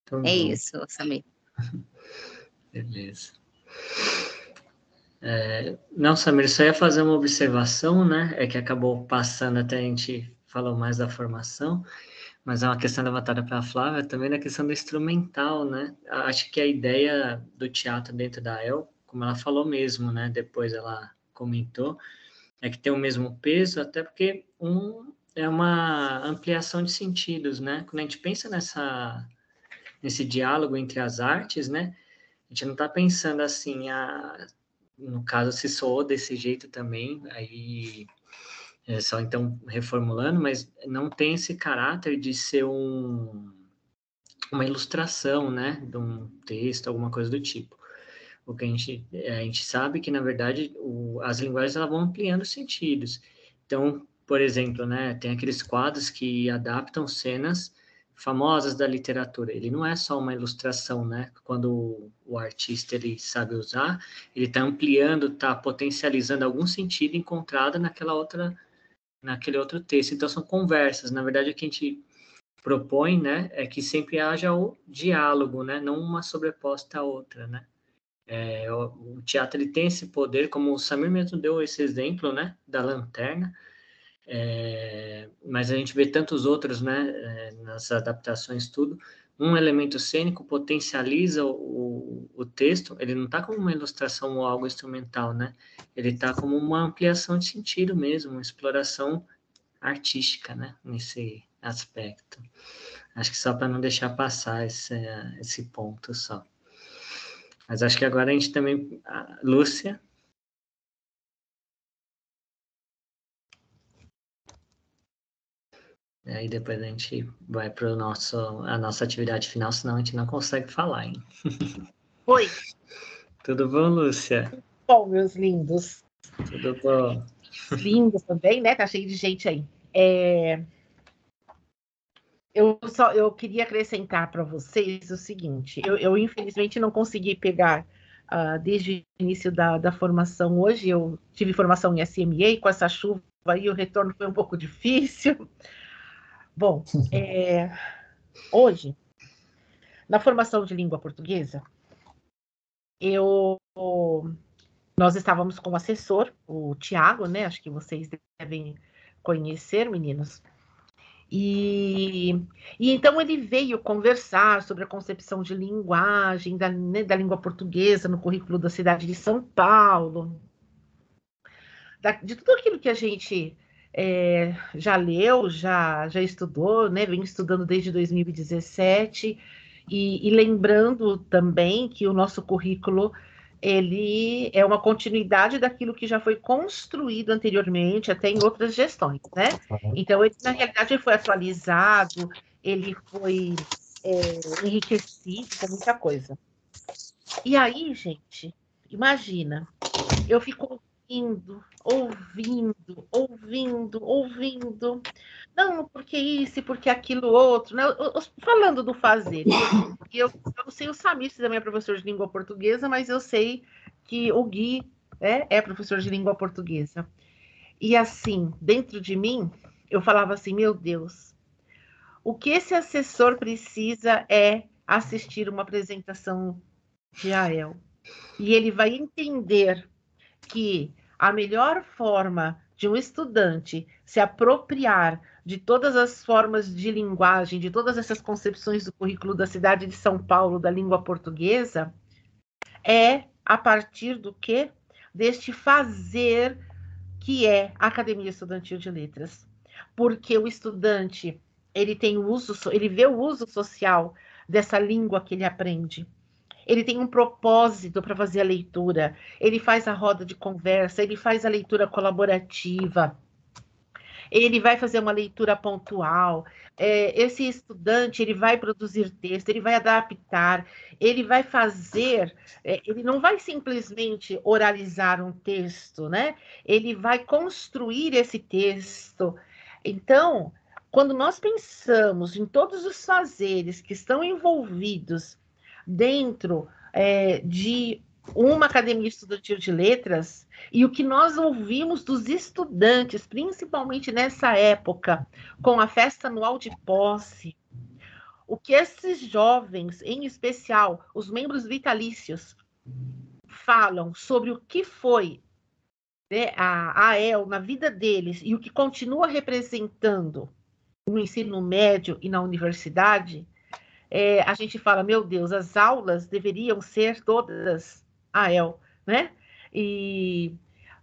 Então, Isso, Samir. Beleza. Não, Samir, só ia fazer uma observação, né? É que acabou passando até a gente falou mais da formação, mas é uma questão levantada para a Flávia também na questão do instrumental, né? Acho que a ideia do teatro dentro da El, como ela falou mesmo, né? Depois ela comentou, é que tem o mesmo peso, até porque é uma ampliação de sentidos, né? Quando a gente pensa nesse diálogo entre as artes, né? A gente não está pensando assim, no caso, se soou desse jeito também, aí só então reformulando, mas não tem esse caráter de ser uma ilustração, né, de um texto, alguma coisa do tipo. O que a gente sabe que, na verdade, as linguagens elas vão ampliando sentidos. Então, por exemplo, né, tem aqueles quadros que adaptam cenas famosas da literatura. Ele não é só uma ilustração, né? Quando o artista ele sabe usar, ele está ampliando, está potencializando algum sentido encontrado naquele outro texto. Então, são conversas. Na verdade, o que a gente propõe, né, é que sempre haja o diálogo, né? Não uma sobreposta à outra, né? O teatro ele tem esse poder, como o Samir mesmo deu esse exemplo, né, da lanterna, mas a gente vê tantos outros, né, nas adaptações, tudo. Um elemento cênico potencializa o texto, ele não está como uma ilustração ou algo instrumental, né? Ele está como uma ampliação de sentido mesmo, uma exploração artística, né, nesse aspecto. Acho que só para não deixar passar esse ponto só. Mas acho que agora a gente também... Lúcia? Aí depois a gente vai para a nossa atividade final, senão a gente não consegue falar, hein? Oi. Tudo bom, Lúcia? Bom, meus lindos. Tudo bom. Lindos também, né? Tá cheio de gente aí. Eu queria acrescentar para vocês o seguinte, eu infelizmente não consegui pegar desde o início da formação hoje, eu tive formação em SMA e com essa chuva aí o retorno foi um pouco difícil. Bom, hoje, na formação de língua portuguesa, nós estávamos com o assessor, o Tiago, né? Acho que vocês devem conhecer, meninos. E então ele veio conversar sobre a concepção de linguagem da língua portuguesa no currículo da cidade de São Paulo, de tudo aquilo que a gente já leu, já estudou, né? Vem estudando desde 2017, e lembrando também que o nosso currículo ele é uma continuidade daquilo que já foi construído anteriormente, até em outras gestões, né? Então, ele, na realidade, foi atualizado, ele foi enriquecido com muita coisa. E aí, gente, imagina, eu fico ouvindo. Não, porque isso, porque aquilo outro, né? Falando do fazer. E eu não sei o Samir, se também é professor de língua portuguesa, mas eu sei que o Gui é professor de língua portuguesa. E assim, dentro de mim, eu falava assim, meu Deus, o que esse assessor precisa é assistir uma apresentação de AEL. e ele vai entender que a melhor forma de um estudante se apropriar de todas as formas de linguagem, de todas essas concepções do currículo da cidade de São Paulo, da língua portuguesa, é a partir do quê? Deste fazer que é a Academia Estudantil de Letras. Porque o estudante, ele vê o uso social dessa língua que ele aprende. Ele tem um propósito para fazer a leitura, ele faz a roda de conversa, ele faz a leitura colaborativa, ele vai fazer uma leitura pontual. Esse estudante, ele vai produzir texto, ele vai adaptar, ele vai fazer, ele não vai simplesmente oralizar um texto, né? Ele vai construir esse texto. Então, quando nós pensamos em todos os fazeres que estão envolvidos dentro de uma academia estudantil de letras, e o que nós ouvimos dos estudantes, principalmente nessa época, com a festa anual de posse, o que esses jovens, em especial os membros vitalícios, falam sobre o que foi, né, a AEL na vida deles e o que continua representando no ensino médio e na universidade, a gente fala, meu Deus, as aulas deveriam ser todas AEL, né? E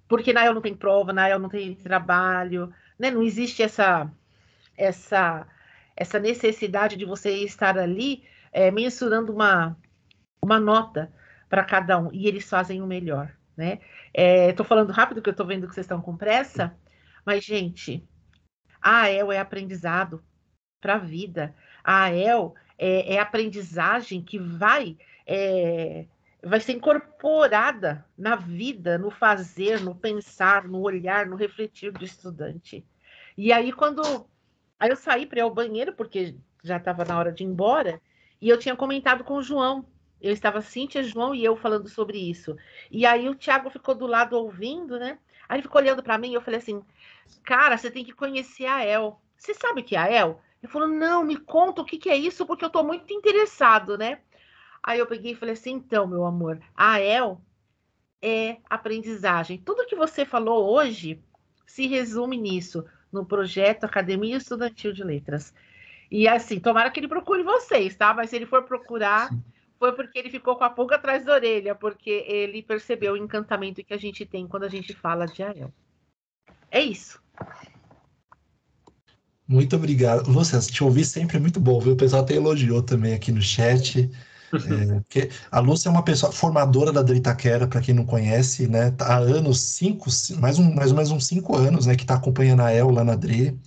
porque na AEL não tem prova, na AEL não tem trabalho, né? Não existe essa necessidade de você estar ali mensurando uma nota para cada um, e eles fazem o melhor, né? Estou falando rápido, porque eu estou vendo que vocês estão com pressa, mas, gente, a AEL é aprendizado para a vida. A AEL é aprendizagem que vai ser incorporada na vida, no fazer, no pensar, no olhar, no refletir do estudante. E aí, aí eu saí para ir ao banheiro, porque já estava na hora de ir embora, e eu tinha comentado com o João. Eu estava Cíntia, João e eu falando sobre isso. E aí o Thiago ficou do lado ouvindo, né? Aí ele ficou olhando para mim e eu falei assim, cara, você tem que conhecer a AEL. Você sabe o que é a AEL? Ele falou, não, me conta o que é isso, porque eu estou muito interessado, né? Aí eu peguei e falei assim, então, meu amor, a AEL é aprendizagem. Tudo que você falou hoje se resume nisso, no projeto Academia Estudantil de Letras. E assim, tomara que ele procure vocês, tá? Mas se ele for procurar, foi porque ele ficou com a pulga atrás da orelha, porque ele percebeu o encantamento que a gente tem quando a gente fala de AEL. É isso. Muito obrigado. Lúcia, te ouvir sempre é muito bom, viu? O pessoal até elogiou também aqui no chat. Porque a Lúcia é uma pessoa formadora da Itaquera, para quem não conhece, né? Há anos, mais ou menos uns 5 anos, né? Que está acompanhando a El lá na Dre.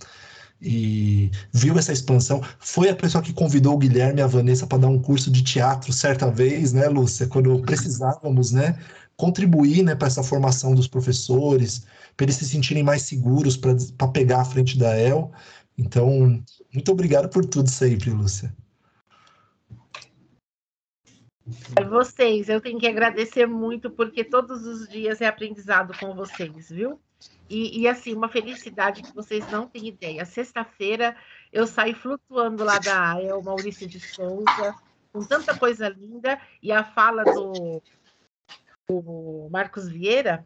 E viu essa expansão. Foi a pessoa que convidou o Guilherme e a Vanessa para dar um curso de teatro certa vez, né, Lúcia? Quando precisávamos, né? Contribuir, né, para essa formação dos professores, para eles se sentirem mais seguros para pegar a frente da El. Então, muito obrigado por tudo sempre, Lúcia. Vocês, eu tenho que agradecer muito, porque todos os dias é aprendizado com vocês, viu? E assim, uma felicidade que vocês não têm ideia. Sexta-feira eu saí flutuando lá da AEL, Maurício de Souza, com tanta coisa linda, e a fala do Marcos Vieira,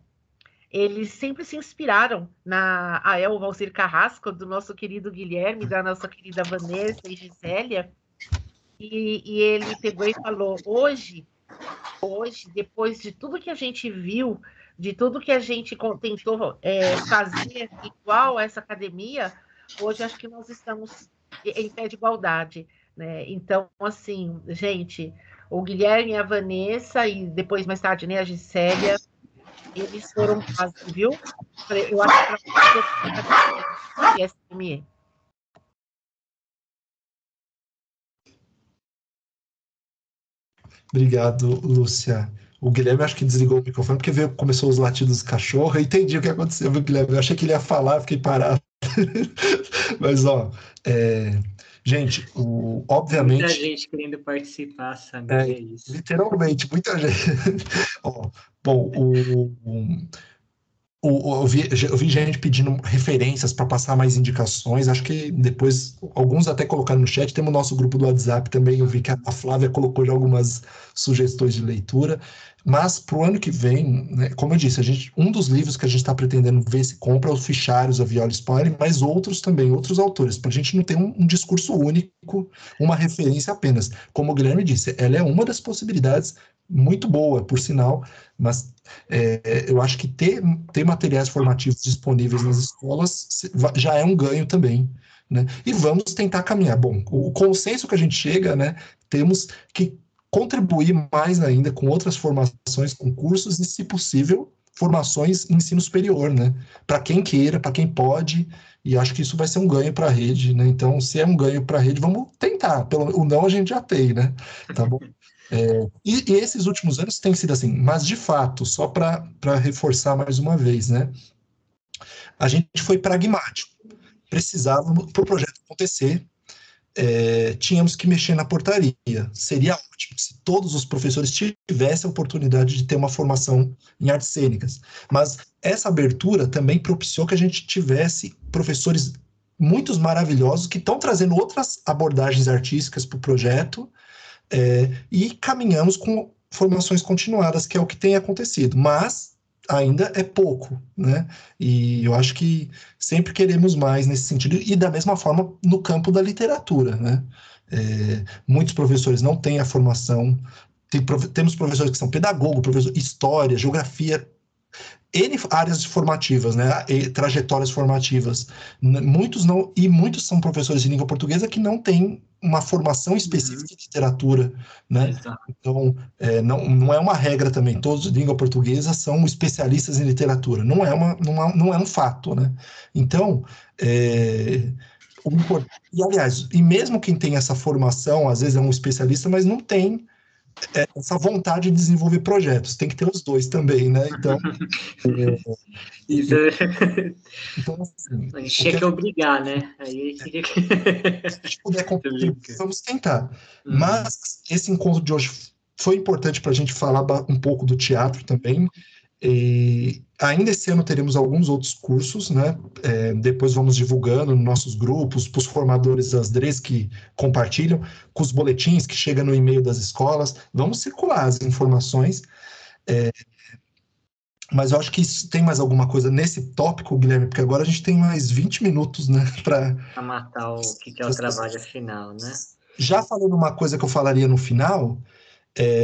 eles sempre se inspiraram na AEL Valcir Carrasco, do nosso querido Guilherme, da nossa querida Vanessa e Gisélia, e ele pegou e falou, hoje, depois de tudo que a gente viu, de tudo que a gente tentou fazer igual a essa academia, hoje acho que nós estamos em pé de igualdade, né? Então, assim, gente, o Guilherme e a Vanessa, e depois, mais tarde, né, a Gisélia, eles foram quase, viu? Eu acho que é SME. Obrigado, Lúcia. O Guilherme acho que desligou o microfone porque começou os latidos do cachorro. Eu entendi o que aconteceu, viu, Guilherme? Eu achei que ele ia falar, fiquei parado. Mas, ó, gente, obviamente... Muita gente querendo participar, sabe? É isso. Literalmente, muita gente. Ó, bom, Eu vi gente pedindo referências para passar mais indicações. Acho que depois, alguns até colocaram no chat. Temos o nosso grupo do WhatsApp também. Eu vi que a Flávia colocou já algumas sugestões de leitura. Mas para o ano que vem, né, como eu disse, um dos livros que a gente está pretendendo ver se compra é os Fichários, a Viola Spolin, mas outros também, outros autores, para a gente não ter um discurso único, uma referência apenas. Como o Guilherme disse, ela é uma das possibilidades, muito boa, por sinal, mas eu acho que ter materiais formativos disponíveis nas escolas já é um ganho também, né? E vamos tentar caminhar. Bom, o consenso que a gente chega, né, temos que contribuir mais ainda com outras formações, com cursos e, se possível, formações em ensino superior, né? Para quem queira, para quem pode, e acho que isso vai ser um ganho para a rede, né? Então, se é um ganho para a rede, vamos tentar. O não a gente já tem, né? Tá bom? E esses últimos anos têm sido assim, mas de fato, só para reforçar mais uma vez, né? A gente foi pragmático. Precisávamos, para o projeto acontecer, tínhamos que mexer na portaria. Seria ótimo se todos os professores tivessem a oportunidade de ter uma formação em artes cênicas. Mas essa abertura também propiciou que a gente tivesse professores muito maravilhosos que estão trazendo outras abordagens artísticas para o projeto, e caminhamos com formações continuadas, que é o que tem acontecido. Mas ainda é pouco, né? E eu acho que sempre queremos mais nesse sentido, e da mesma forma no campo da literatura, né? Muitos professores não têm a formação, temos professores que são pedagogos, professor história, geografia, N áreas formativas, né? Trajetórias formativas. Muitos não, e muitos são professores de língua portuguesa que não têm uma formação específica de literatura, né? Então, não é uma regra também. Todos de língua portuguesa são especialistas em literatura. Não é um fato, né? Então, e aliás, e mesmo quem tem essa formação, às vezes é um especialista, mas não tem essa vontade de desenvolver projetos. Tem que ter os dois também, né? Então, isso então assim, a gente tinha que obrigar, né? Aí se a gente puder contribuir, vamos tentar. Mas esse encontro de hoje foi importante para a gente falar um pouco do teatro também. E ainda esse ano teremos alguns outros cursos, né? Depois vamos divulgando nos nossos grupos, para os formadores das DREs que compartilham, com os boletins que chegam no e-mail das escolas. Vamos circular as informações. Mas eu acho que tem mais alguma coisa nesse tópico, Guilherme, porque agora a gente tem mais 20 minutos, né? Para matar o que é o trabalho final, né? Já falando uma coisa que eu falaria no final.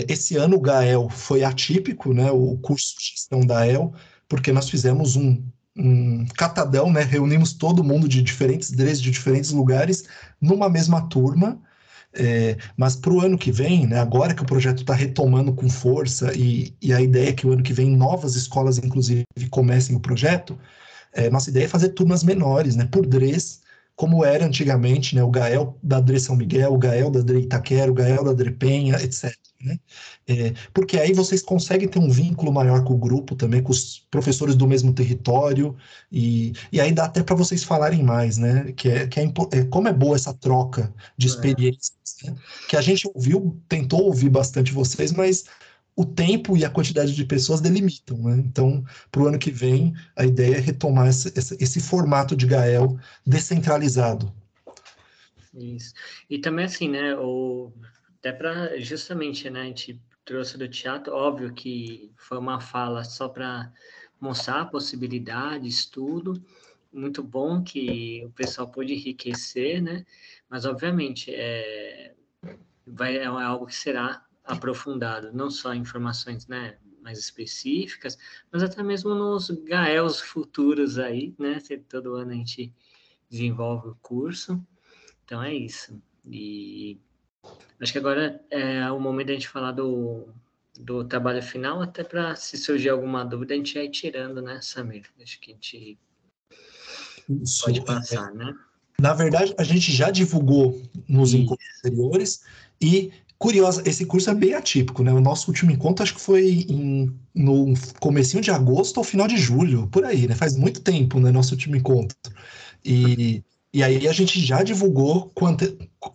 Esse ano o GAEL foi atípico, né, o curso de gestão da AEL, porque nós fizemos um catadão, né, reunimos todo mundo de diferentes DREs, de diferentes lugares, numa mesma turma, mas para o ano que vem, né, agora que o projeto está retomando com força, e a ideia é que o ano que vem novas escolas, inclusive, comecem o projeto, nossa ideia é fazer turmas menores, né, por DREs, como era antigamente, né, o GAEL da DRE São Miguel, o GAEL da DRE Itaquera, o GAEL da DRE Penha, etc. Né? Porque aí vocês conseguem ter um vínculo maior com o grupo também, com os professores do mesmo território, e aí dá até para vocês falarem mais, né? Como é boa essa troca de experiências, né? Que a gente tentou ouvir bastante vocês, mas o tempo e a quantidade de pessoas delimitam, né? Então, para o ano que vem, a ideia é retomar esse formato de GAEL descentralizado. Isso. E também assim, né, até para justamente, né, a gente trouxe do teatro, óbvio que foi uma fala só para mostrar possibilidades, tudo, muito bom que o pessoal pôde enriquecer, né, mas obviamente é algo que será aprofundado, não só em informações, né, mais específicas, mas até mesmo nos GAELs futuros aí, né, todo ano a gente desenvolve o curso, então é isso. E acho que agora é o momento da gente falar do trabalho final, até para se surgir alguma dúvida, a gente vai tirando, né, Samir? Acho que a gente pode passar, né? Na verdade, a gente já divulgou nos encontros anteriores e, curiosa, esse curso é bem atípico, né? O nosso último encontro acho que foi no comecinho de agosto ou final de julho, por aí, né? Faz muito tempo, né? Nosso último encontro. E aí a gente já divulgou,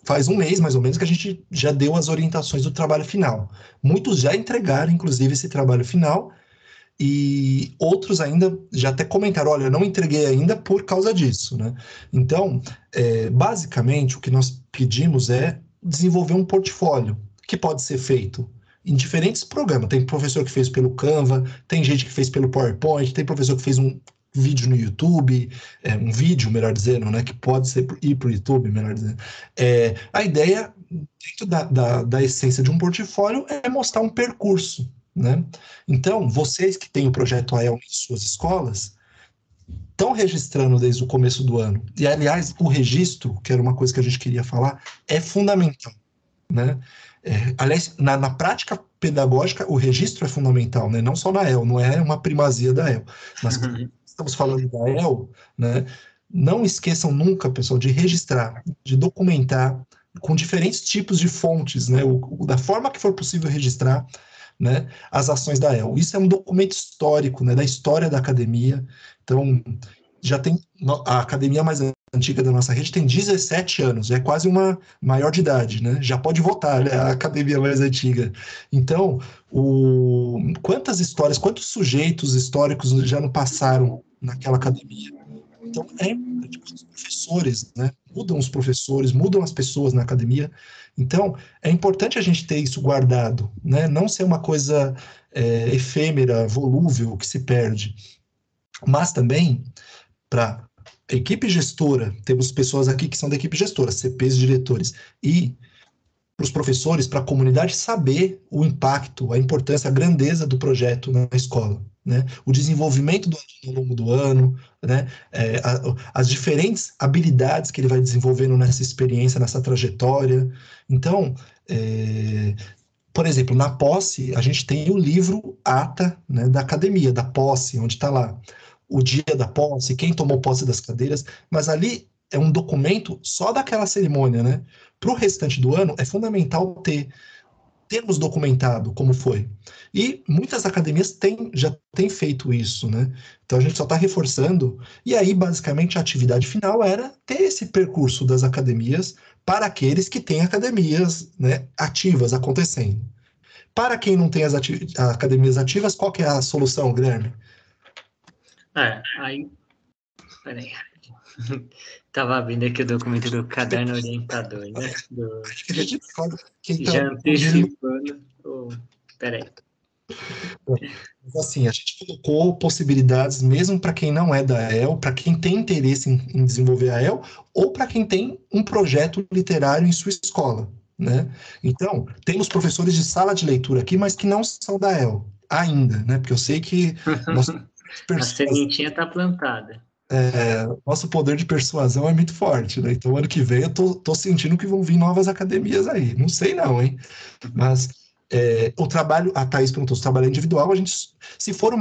faz um mês mais ou menos, que a gente já deu as orientações do trabalho final. Muitos já entregaram, inclusive, esse trabalho final. e outros ainda já até comentaram, olha, eu não entreguei ainda por causa disso, né? Então, basicamente, o que nós pedimos é desenvolver um portfólio, que pode ser feito em diferentes programas. Tem professor que fez pelo Canva, tem gente que fez pelo PowerPoint, tem professor que fez um vídeo no YouTube, um vídeo, melhor dizendo, né, que pode ir para o YouTube, melhor dizendo. A ideia, dentro da essência de um portfólio, é mostrar um percurso, né? Então, vocês que têm o projeto AEL em suas escolas, estão registrando desde o começo do ano. E, aliás, o registro, que era uma coisa que a gente queria falar, é fundamental, né? Aliás, na prática pedagógica, o registro é fundamental, né? Não só na AEL, não é uma primazia da AEL, mas quando estamos falando da AEL, né? Não esqueçam nunca, pessoal, de registrar, de documentar com diferentes tipos de fontes, né? Da forma que for possível registrar, né, as ações da AEL. Isso é um documento histórico, né, da história da academia. Então, já tem a academia mais antiga da nossa rede tem 17 anos, é quase uma maior de idade, né? Já pode votar, né, a academia mais antiga. Então, quantas histórias, quantos sujeitos históricos já não passaram naquela academia? Então, os professores, né? Mudam os professores, mudam as pessoas na academia. Então, é importante a gente ter isso guardado, né? Não ser uma coisa efêmera, volúvel, que se perde. Mas também, para a equipe gestora, temos pessoas aqui que são da equipe gestora, CPs, diretores, e para os professores, para a comunidade saber o impacto, a importância, a grandeza do projeto na escola, né? O desenvolvimento do aluno ao longo do ano, né? As diferentes habilidades que ele vai desenvolvendo nessa experiência, nessa trajetória. Então, por exemplo, na posse, a gente tem o livro ata, né, da academia, da posse, onde está lá o dia da posse, quem tomou posse das cadeiras, mas ali é um documento só daquela cerimônia, né? Para o restante do ano, é fundamental termos documentado como foi. E muitas academias já têm feito isso, né? Então a gente só está reforçando. E aí, basicamente, a atividade final era ter esse percurso das academias para aqueles que têm academias, né, ativas acontecendo. Para quem não tem as academias ativas, qual que é a solução, Guilherme? Aí... Peraí. Estava abrindo aqui o documento do caderno orientador, né? Já antecipando. Peraí. Assim, a gente colocou possibilidades mesmo para quem não é da AEL, para quem tem interesse em desenvolver a AEL, ou para quem tem um projeto literário em sua escola, né? Então, temos professores de sala de leitura aqui, mas que não são da AEL ainda, né? Porque eu sei que a sementinha está plantada. Nosso poder de persuasão é muito forte, né? Então, ano que vem eu tô sentindo que vão vir novas academias aí. Não sei não, hein? Mas o trabalho, a Thaís perguntou, se trabalho é individual, se for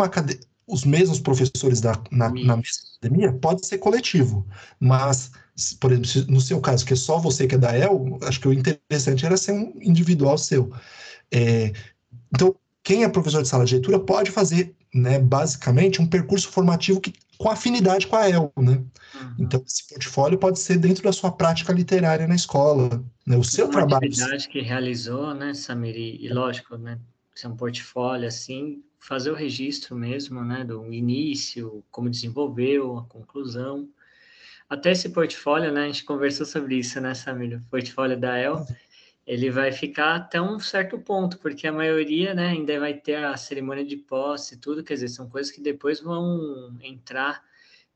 os mesmos professores na mesma academia, pode ser coletivo. Mas, por exemplo, no seu caso, que é só você que é da AEL, acho que o interessante era ser um individual seu. Então, quem é professor de sala de leitura pode fazer, né, basicamente, um percurso formativo com afinidade com a AEL, né? Então, esse portfólio pode ser dentro da sua prática literária na escola, né? O seu trabalho... Uma atividade que realizou, né, Samir? E lógico, né, se é um portfólio assim, fazer o registro mesmo, né, do início, como desenvolveu, a conclusão. Até esse portfólio, né, a gente conversou sobre isso, né, Samir? O portfólio da AEL, ele vai ficar até um certo ponto, porque a maioria, né, ainda vai ter a cerimônia de posse e tudo, quer dizer, são coisas que depois vão entrar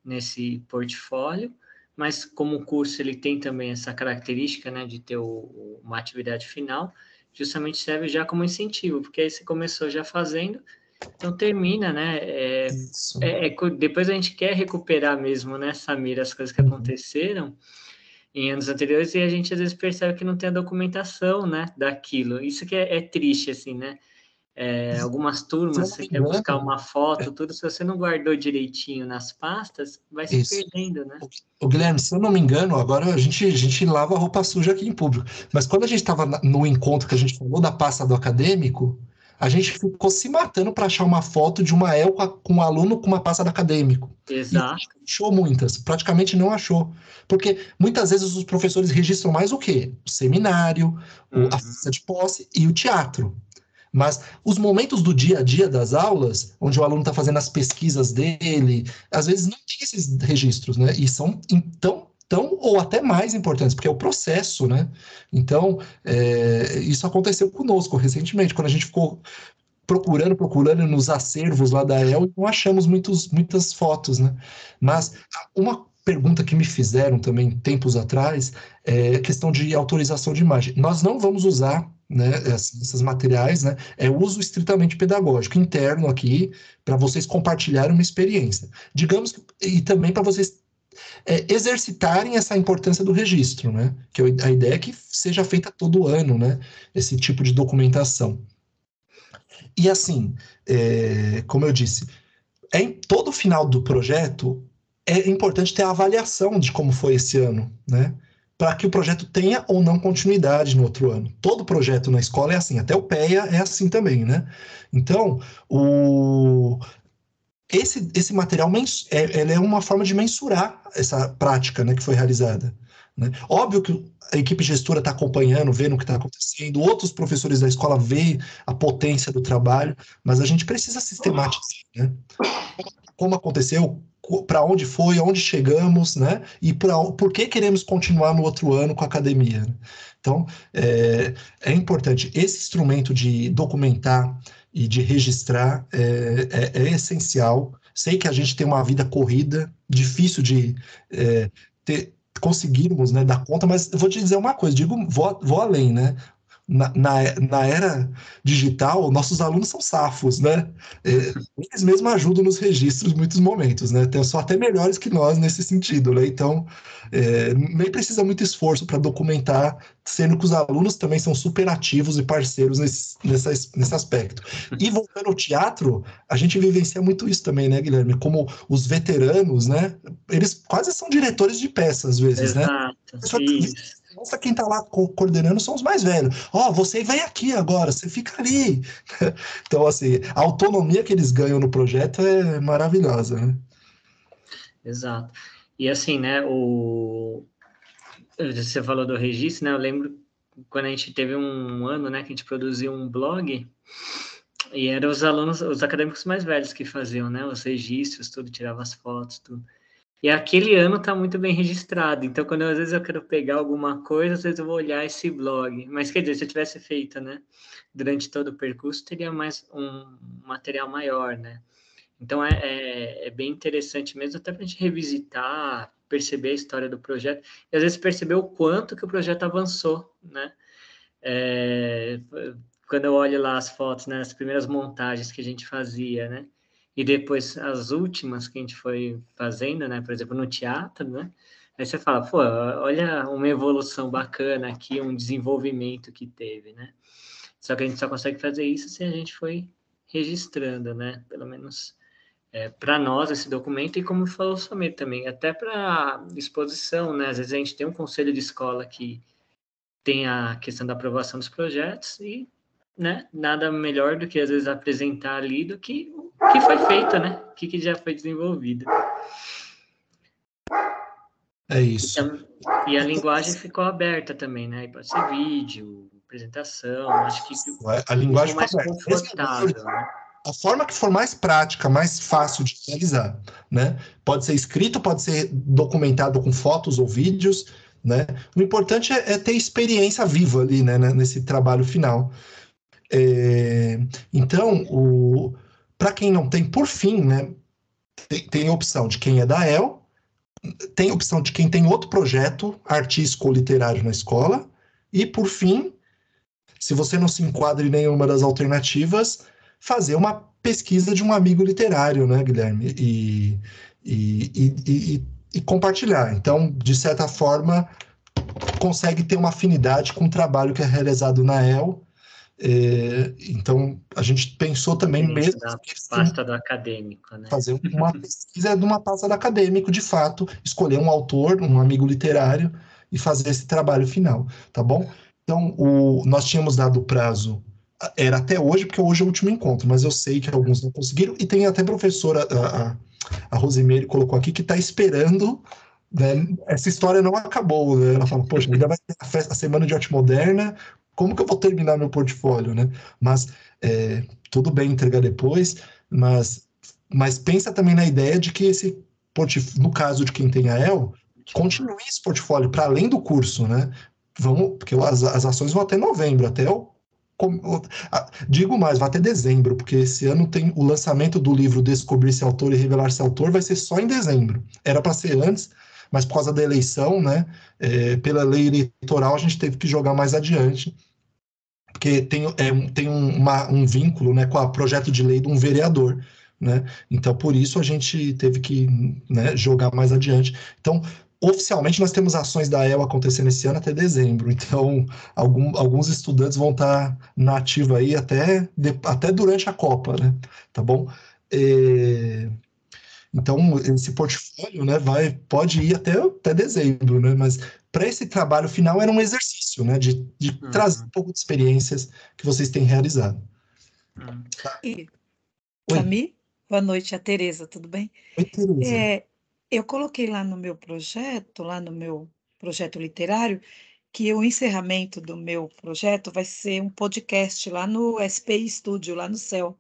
nesse portfólio, mas como o curso ele tem também essa característica, né, de ter uma atividade final, justamente serve já como incentivo, porque aí você começou já fazendo, então termina, né, depois a gente quer recuperar mesmo, né, Samir, as coisas que aconteceram em anos anteriores, e a gente às vezes percebe que não tem a documentação, né, daquilo. Isso que é triste, assim, né? Algumas turmas, você quer buscar uma foto, tudo, se você não guardou direitinho nas pastas, vai se perdendo, né? O Guilherme, se eu não me engano, agora a gente lava a roupa suja aqui em público, mas quando a gente estava no encontro que a gente falou da pasta do acadêmico, a gente ficou se matando para achar uma foto de uma AEL com um aluno com uma pasta do acadêmico. Exato. E a gente achou muitas, praticamente não achou. Porque muitas vezes os professores registram mais o quê? O seminário, a festa de posse e o teatro. Mas os momentos do dia a dia das aulas, onde o aluno está fazendo as pesquisas dele, às vezes não tem esses registros, né? E são tão ou até mais importantes, porque é o processo, né? Então, isso aconteceu conosco recentemente, quando a gente ficou procurando nos acervos lá da EL, não achamos muitas fotos, né? Mas uma pergunta que me fizeram também tempos atrás é a questão de autorização de imagem. Nós não vamos usar, né, esses materiais, né? É uso estritamente pedagógico, interno aqui, para vocês compartilharem uma experiência. Digamos, e também para vocês exercitarem essa importância do registro, né? Que a ideia é que seja feita todo ano, né? Esse tipo de documentação. E assim, como eu disse, em todo final do projeto é importante ter a avaliação de como foi esse ano, né? Para que o projeto tenha ou não continuidade no outro ano. Todo projeto na escola é assim, até o PEA é assim também, né? Então, esse material é uma forma de mensurar essa prática, né, que foi realizada, né? Óbvio que a equipe gestora está acompanhando, vendo o que está acontecendo, outros professores da escola veem a potência do trabalho, mas a gente precisa sistematizar, né? Como aconteceu, para onde foi, aonde chegamos, né? E por que queremos continuar no outro ano com a academia, né? Então, é importante. Esse instrumento de documentar e de registrar é essencial. Sei que a gente tem uma vida corrida, difícil de conseguirmos, né, dar conta, mas eu vou te dizer uma coisa, vou além, né? Na era digital, nossos alunos são safos, né? Eles mesmos ajudam nos registros em muitos momentos, né? São até melhores que nós nesse sentido, né? Então, nem precisa muito esforço para documentar, sendo que os alunos também são super ativos e parceiros nesse aspecto. E voltando ao teatro, a gente vivencia muito isso também, né, Guilherme? Como os veteranos, né? Eles quase são diretores de peça, às vezes, né? Isso. Nossa, quem está lá coordenando são os mais velhos. Você vem aqui agora, você fica ali. Então, assim, a autonomia que eles ganham no projeto é maravilhosa, né? Exato. E assim, né, você falou do registro, né? Eu lembro quando a gente teve um ano, né, que a gente produziu um blog, e eram os alunos, os acadêmicos mais velhos que faziam, né, os registros, tudo, tiravam as fotos, tudo. E aquele ano está muito bem registrado. Então, às vezes eu quero pegar alguma coisa, às vezes eu vou olhar esse blog. Mas, quer dizer, se eu tivesse feito, né, durante todo o percurso, teria mais um material maior, né? Então, é bem interessante mesmo, até para a gente revisitar, perceber a história do projeto. E, às vezes, perceber o quanto que o projeto avançou, né? Quando eu olho lá as fotos, né, as primeiras montagens que a gente fazia, né? E depois as últimas que a gente foi fazendo, né? Por exemplo, no teatro, né? Aí você fala, pô, olha uma evolução bacana aqui, um desenvolvimento que teve, né? Só que a gente só consegue fazer isso se a gente foi registrando, né? Pelo menos para nós esse documento, e como falou o Samir também, até para exposição, né? Às vezes a gente tem um conselho de escola que tem a questão da aprovação dos projetos e, né, nada melhor do que às vezes apresentar ali do que o que foi feito, né? O que já foi desenvolvido. É isso. E a linguagem ficou aberta também, né? Pode ser vídeo, apresentação, acho que a linguagem mais confortável, né? A forma que for mais prática, mais fácil de realizar, né? Pode ser escrito, pode ser documentado com fotos ou vídeos, né? O importante é ter experiência viva ali, né? Nesse trabalho final. Então, para quem não tem, por fim, né? Tem a opção de quem é da EL, tem a opção de quem tem outro projeto artístico ou literário na escola, e, por fim, se você não se enquadra em nenhuma das alternativas, fazer uma pesquisa de um amigo literário, né, Guilherme? E compartilhar. Então, de certa forma, consegue ter uma afinidade com o trabalho que é realizado na EL. Então, a gente pensou também mesmo... da pasta do acadêmico, né? Fazer uma pesquisa de uma pasta do acadêmico, de fato, escolher um autor, um amigo literário, e fazer esse trabalho final, tá bom? Então, nós tínhamos dado o prazo, era até hoje, porque hoje é o último encontro, mas eu sei que alguns não conseguiram, e tem até professora, a Rosimeire colocou aqui, que está esperando, né? Essa história não acabou, né? Ela fala, poxa, ainda vai ter a semana de arte moderna, como que eu vou terminar meu portfólio, né? Mas tudo bem entregar depois, mas pensa também na ideia de que esse portfólio, no caso de quem tem a EL, continue esse portfólio para além do curso, né? Porque as ações vão até novembro, digo mais, vai até dezembro, porque esse ano tem o lançamento do livro Descobrir-se Autor e Revelar-se Autor, vai ser só em dezembro. Era para ser antes, mas por causa da eleição, né, pela lei eleitoral, a gente teve que jogar mais adiante, porque tem um vínculo, né, com o projeto de lei de um vereador, né? Então, por isso, a gente teve que, né, jogar mais adiante. Então, oficialmente, nós temos ações da EL acontecendo esse ano até dezembro. Então, alguns estudantes vão estar na ativa aí até durante a Copa, né? Tá bom? Então, esse portfólio, né, pode ir até dezembro, né? Mas para esse trabalho final era um exercício, né, de trazer um pouco de experiências que vocês têm realizado. E, Oi. Sami, boa noite, a Tereza, tudo bem? Oi, Tereza. Eu coloquei lá no meu projeto literário, que o encerramento do meu projeto vai ser um podcast lá no SPI Studio, lá no CEL,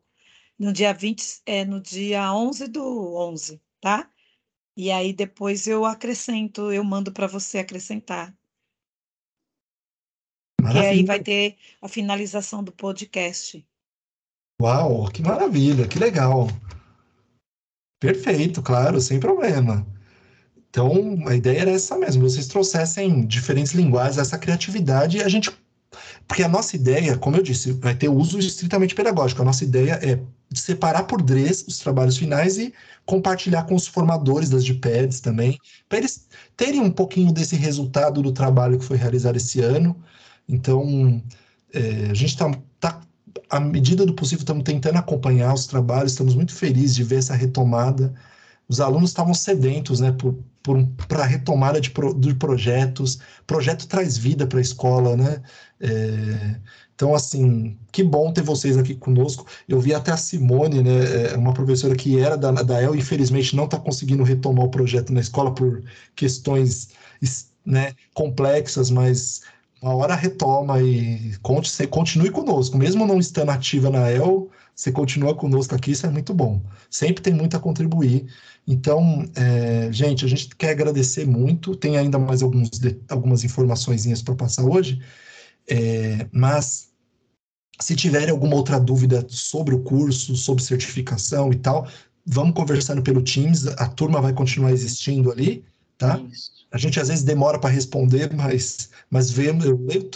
no dia 11/11, tá? E aí depois eu mando para você acrescentar. Que aí vai ter a finalização do podcast. Uau, que maravilha, que legal. Perfeito, claro, sem problema. Então, a ideia era essa mesmo, vocês trouxessem diferentes linguagens, essa criatividade, e porque a nossa ideia, como eu disse, vai ter uso estritamente pedagógico. A nossa ideia é separar por DREs os trabalhos finais e compartilhar com os formadores das GPEDs também, para eles terem um pouquinho desse resultado do trabalho que foi realizado esse ano. Então, a gente está, à medida do possível, estamos tentando acompanhar os trabalhos, estamos muito felizes de ver essa retomada. Os alunos estavam sedentos, né, para a retomada de projetos. Projeto traz vida para a escola, né? Então, assim, que bom ter vocês aqui conosco. Eu vi até a Simone, né, uma professora que era da EL, infelizmente não está conseguindo retomar o projeto na escola por questões, né, complexas, mas uma hora retoma e continue conosco. Mesmo não estando ativa na EL, você continua conosco aqui, isso é muito bom. Sempre tem muito a contribuir. Então, gente, a gente quer agradecer muito. Tem ainda mais algumas informaçõezinhas para passar hoje, mas se tiverem alguma outra dúvida sobre o curso, sobre certificação e tal, vamos conversando pelo Teams. A turma vai continuar existindo ali, tá? Isso. A gente às vezes demora para responder, mas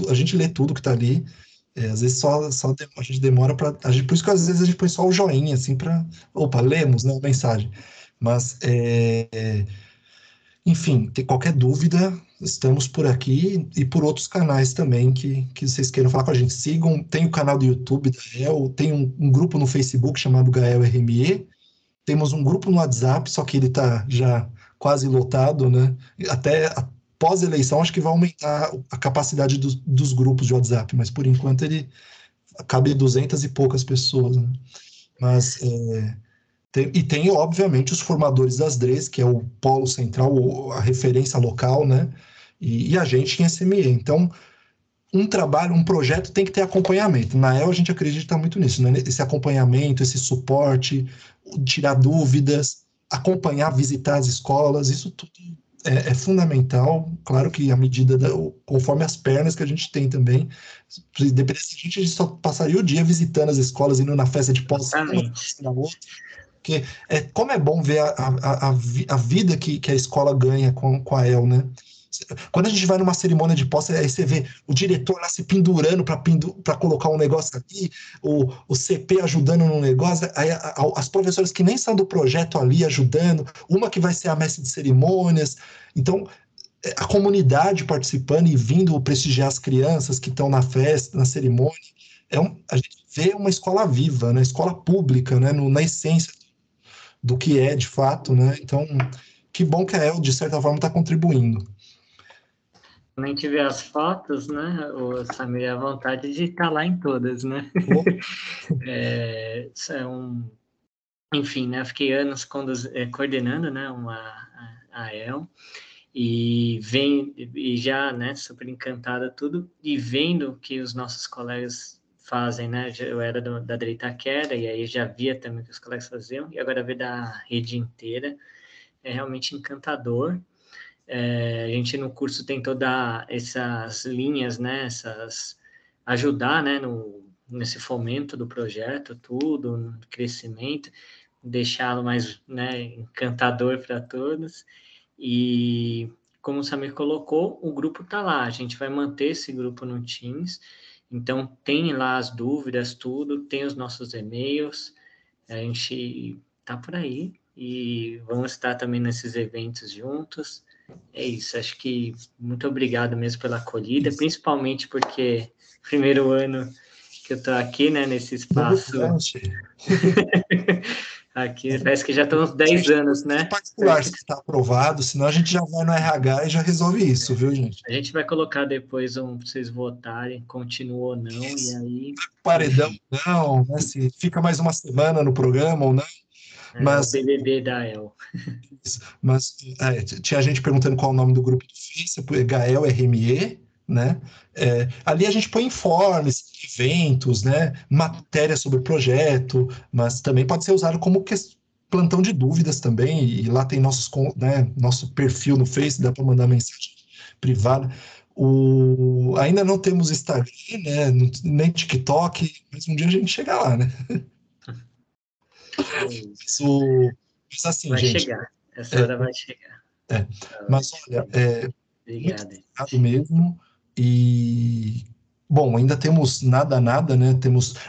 a gente lê tudo que está ali. Às vezes a gente demora para... Por isso que às vezes a gente põe só o joinha, assim, para... Opa, lemos, né, a mensagem. Mas, enfim, tem qualquer dúvida, estamos por aqui e por outros canais também que vocês queiram falar com a gente. Sigam, tem o canal do YouTube da GAEL, tem um grupo no Facebook chamado GAEL RME, temos um grupo no WhatsApp, só que ele está já quase lotado, né? Até pós-eleição, acho que vai aumentar a capacidade dos grupos de WhatsApp, mas por enquanto ele cabe 200 e poucas pessoas, né? Mas... tem, obviamente, os formadores das DREs, que é o polo central, a referência local, né? E a gente em SME. Então, um projeto tem que ter acompanhamento. Na EL, a gente acredita muito nisso, né? Esse acompanhamento, esse suporte, tirar dúvidas, acompanhar, visitar as escolas, isso tudo é fundamental. Claro que à medida, conforme as pernas que a gente tem também. Se dependesse de a gente só passaria o dia visitando as escolas, indo na festa de posse, na outra. Porque como é bom ver a vida que a escola ganha com a EL, né? Quando a gente vai numa cerimônia de posse, aí você vê o diretor lá se pendurando para colocar um negócio aqui, o CP ajudando num negócio, aí as professoras que nem são do projeto ali ajudando, uma que vai ser a mestre de cerimônias. Então, a comunidade participando e vindo prestigiar as crianças que estão na festa, na cerimônia. A gente vê uma escola viva, né? Escola pública, né? Na essência do que é, de fato, né? Então, que bom que a EL, de certa forma, está contribuindo. Quando a gente vê as fotos, né, o Samir, a vontade de estar lá em todas, né? Enfim, né, fiquei anos coordenando, né, a EL, e já, né, super encantada tudo, e vendo que os nossos colegas fazem, né? Eu era da Itaquera, e aí já via também o que os colegas faziam, e agora ver da rede inteira é realmente encantador. A gente no curso tentou dar essas linhas, né? Ajudar, né? Nesse fomento do projeto, tudo, no crescimento, deixá-lo mais, né, encantador para todos. E como o Samir colocou, o grupo está lá, a gente vai manter esse grupo no Teams, então tem lá as dúvidas, tudo, tem os nossos e-mails, a gente está por aí e vamos estar também nesses eventos juntos. É isso, acho que muito obrigado mesmo pela acolhida, principalmente porque primeiro ano que eu estou aqui, né, nesse espaço. Aqui parece que já estão uns 10 anos, né? Particular, se está aprovado, senão a gente já vai no RH e já resolve isso, viu, gente? A gente vai colocar depois para vocês votarem, continua ou não, Isso. e aí... Paredão, não, né? Se fica mais uma semana no programa ou não. Mas, o BBB da El. Mas tinha gente perguntando qual é o nome do grupo do Facebook, Gael RME, né? Ali a gente põe informes, eventos, né? Matéria sobre o projeto, mas também pode ser usado como plantão de dúvidas também, e lá tem nosso perfil no Face, dá para mandar mensagem privada. Ainda não temos Instagram, né? Nem TikTok, mas um dia a gente chega lá, né? Mas assim, vai gente... chegar, essa hora vai chegar. Mas olha, obrigado. Muito obrigado mesmo. E bom, ainda temos nada, né?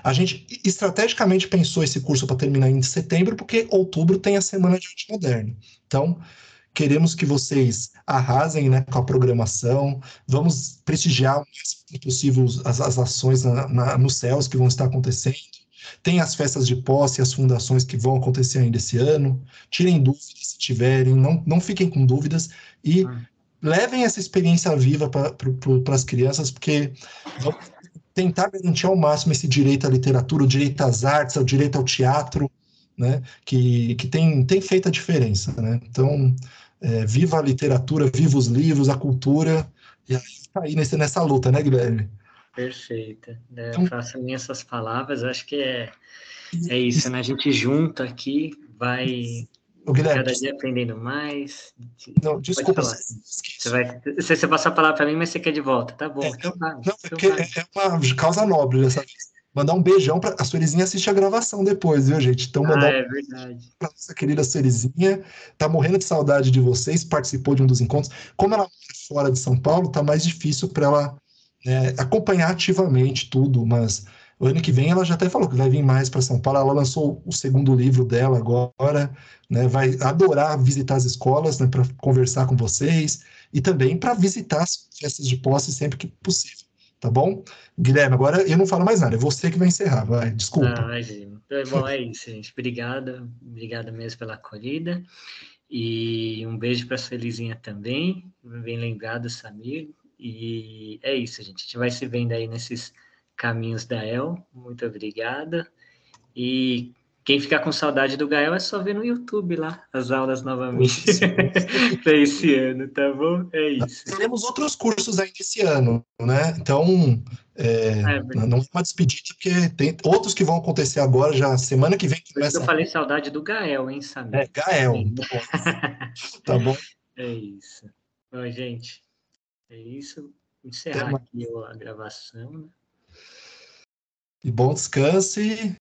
A gente estrategicamente pensou esse curso para terminar em setembro, porque outubro tem a Semana de Arte Moderna. Então, queremos que vocês arrasem, né, com a programação. Vamos prestigiar o mais possível as ações nos céus que vão estar acontecendo. Tem as festas de posse, as fundações que vão acontecer ainda esse ano. Tirem dúvidas se tiverem, não fiquem com dúvidas e levem essa experiência viva para as crianças, porque vamos tentar garantir ao máximo esse direito à literatura, o direito às artes, o direito ao teatro, né, que tem feito a diferença, né? Então, viva a literatura, viva os livros, a cultura, e aí está aí nessa luta, né, Guilherme? Perfeito. Então, faço minhas essas palavras, acho que é isso, né? A gente junta aqui, vai Guilherme, cada dia aprendendo mais. Não, desculpa. Você passar a palavra para mim, mas você quer de volta, tá bom. É uma causa nobre dessa vez. Mandar um beijão para a Suelizinha assistir a gravação depois, viu, gente? Então, mandar é verdade. Para nossa querida Suelizinha, tá morrendo de saudade de vocês, participou de um dos encontros. Como ela mora fora de São Paulo, tá mais difícil para ela acompanhar ativamente tudo, mas o ano que vem ela já até falou que vai vir mais para São Paulo. Ela lançou o segundo livro dela agora, né? Vai adorar visitar as escolas, né, para conversar com vocês e também para visitar as festas de posse sempre que possível, tá bom? Guilherme, agora eu não falo mais nada, é você que vai encerrar, vai, desculpa. Imagina. Bom, é isso, gente. Obrigado mesmo pela acolhida e um beijo para a Felizinha também, bem lembrado, Samir, e é isso, gente. A gente vai se vendo aí nesses caminhos da El. Muito obrigada. E quem ficar com saudade do Gael é só ver no YouTube lá as aulas novamente para esse ano, tá bom? É isso. Teremos outros cursos ainda esse ano, né? Então, não é uma despedida, porque tem outros que vão acontecer agora, já semana que vem. Eu falei saudade do Gael, hein, Samir? Gael, tá bom? É isso. Bom, gente, é isso. Encerrar aqui a gravação, né? E bom descanso e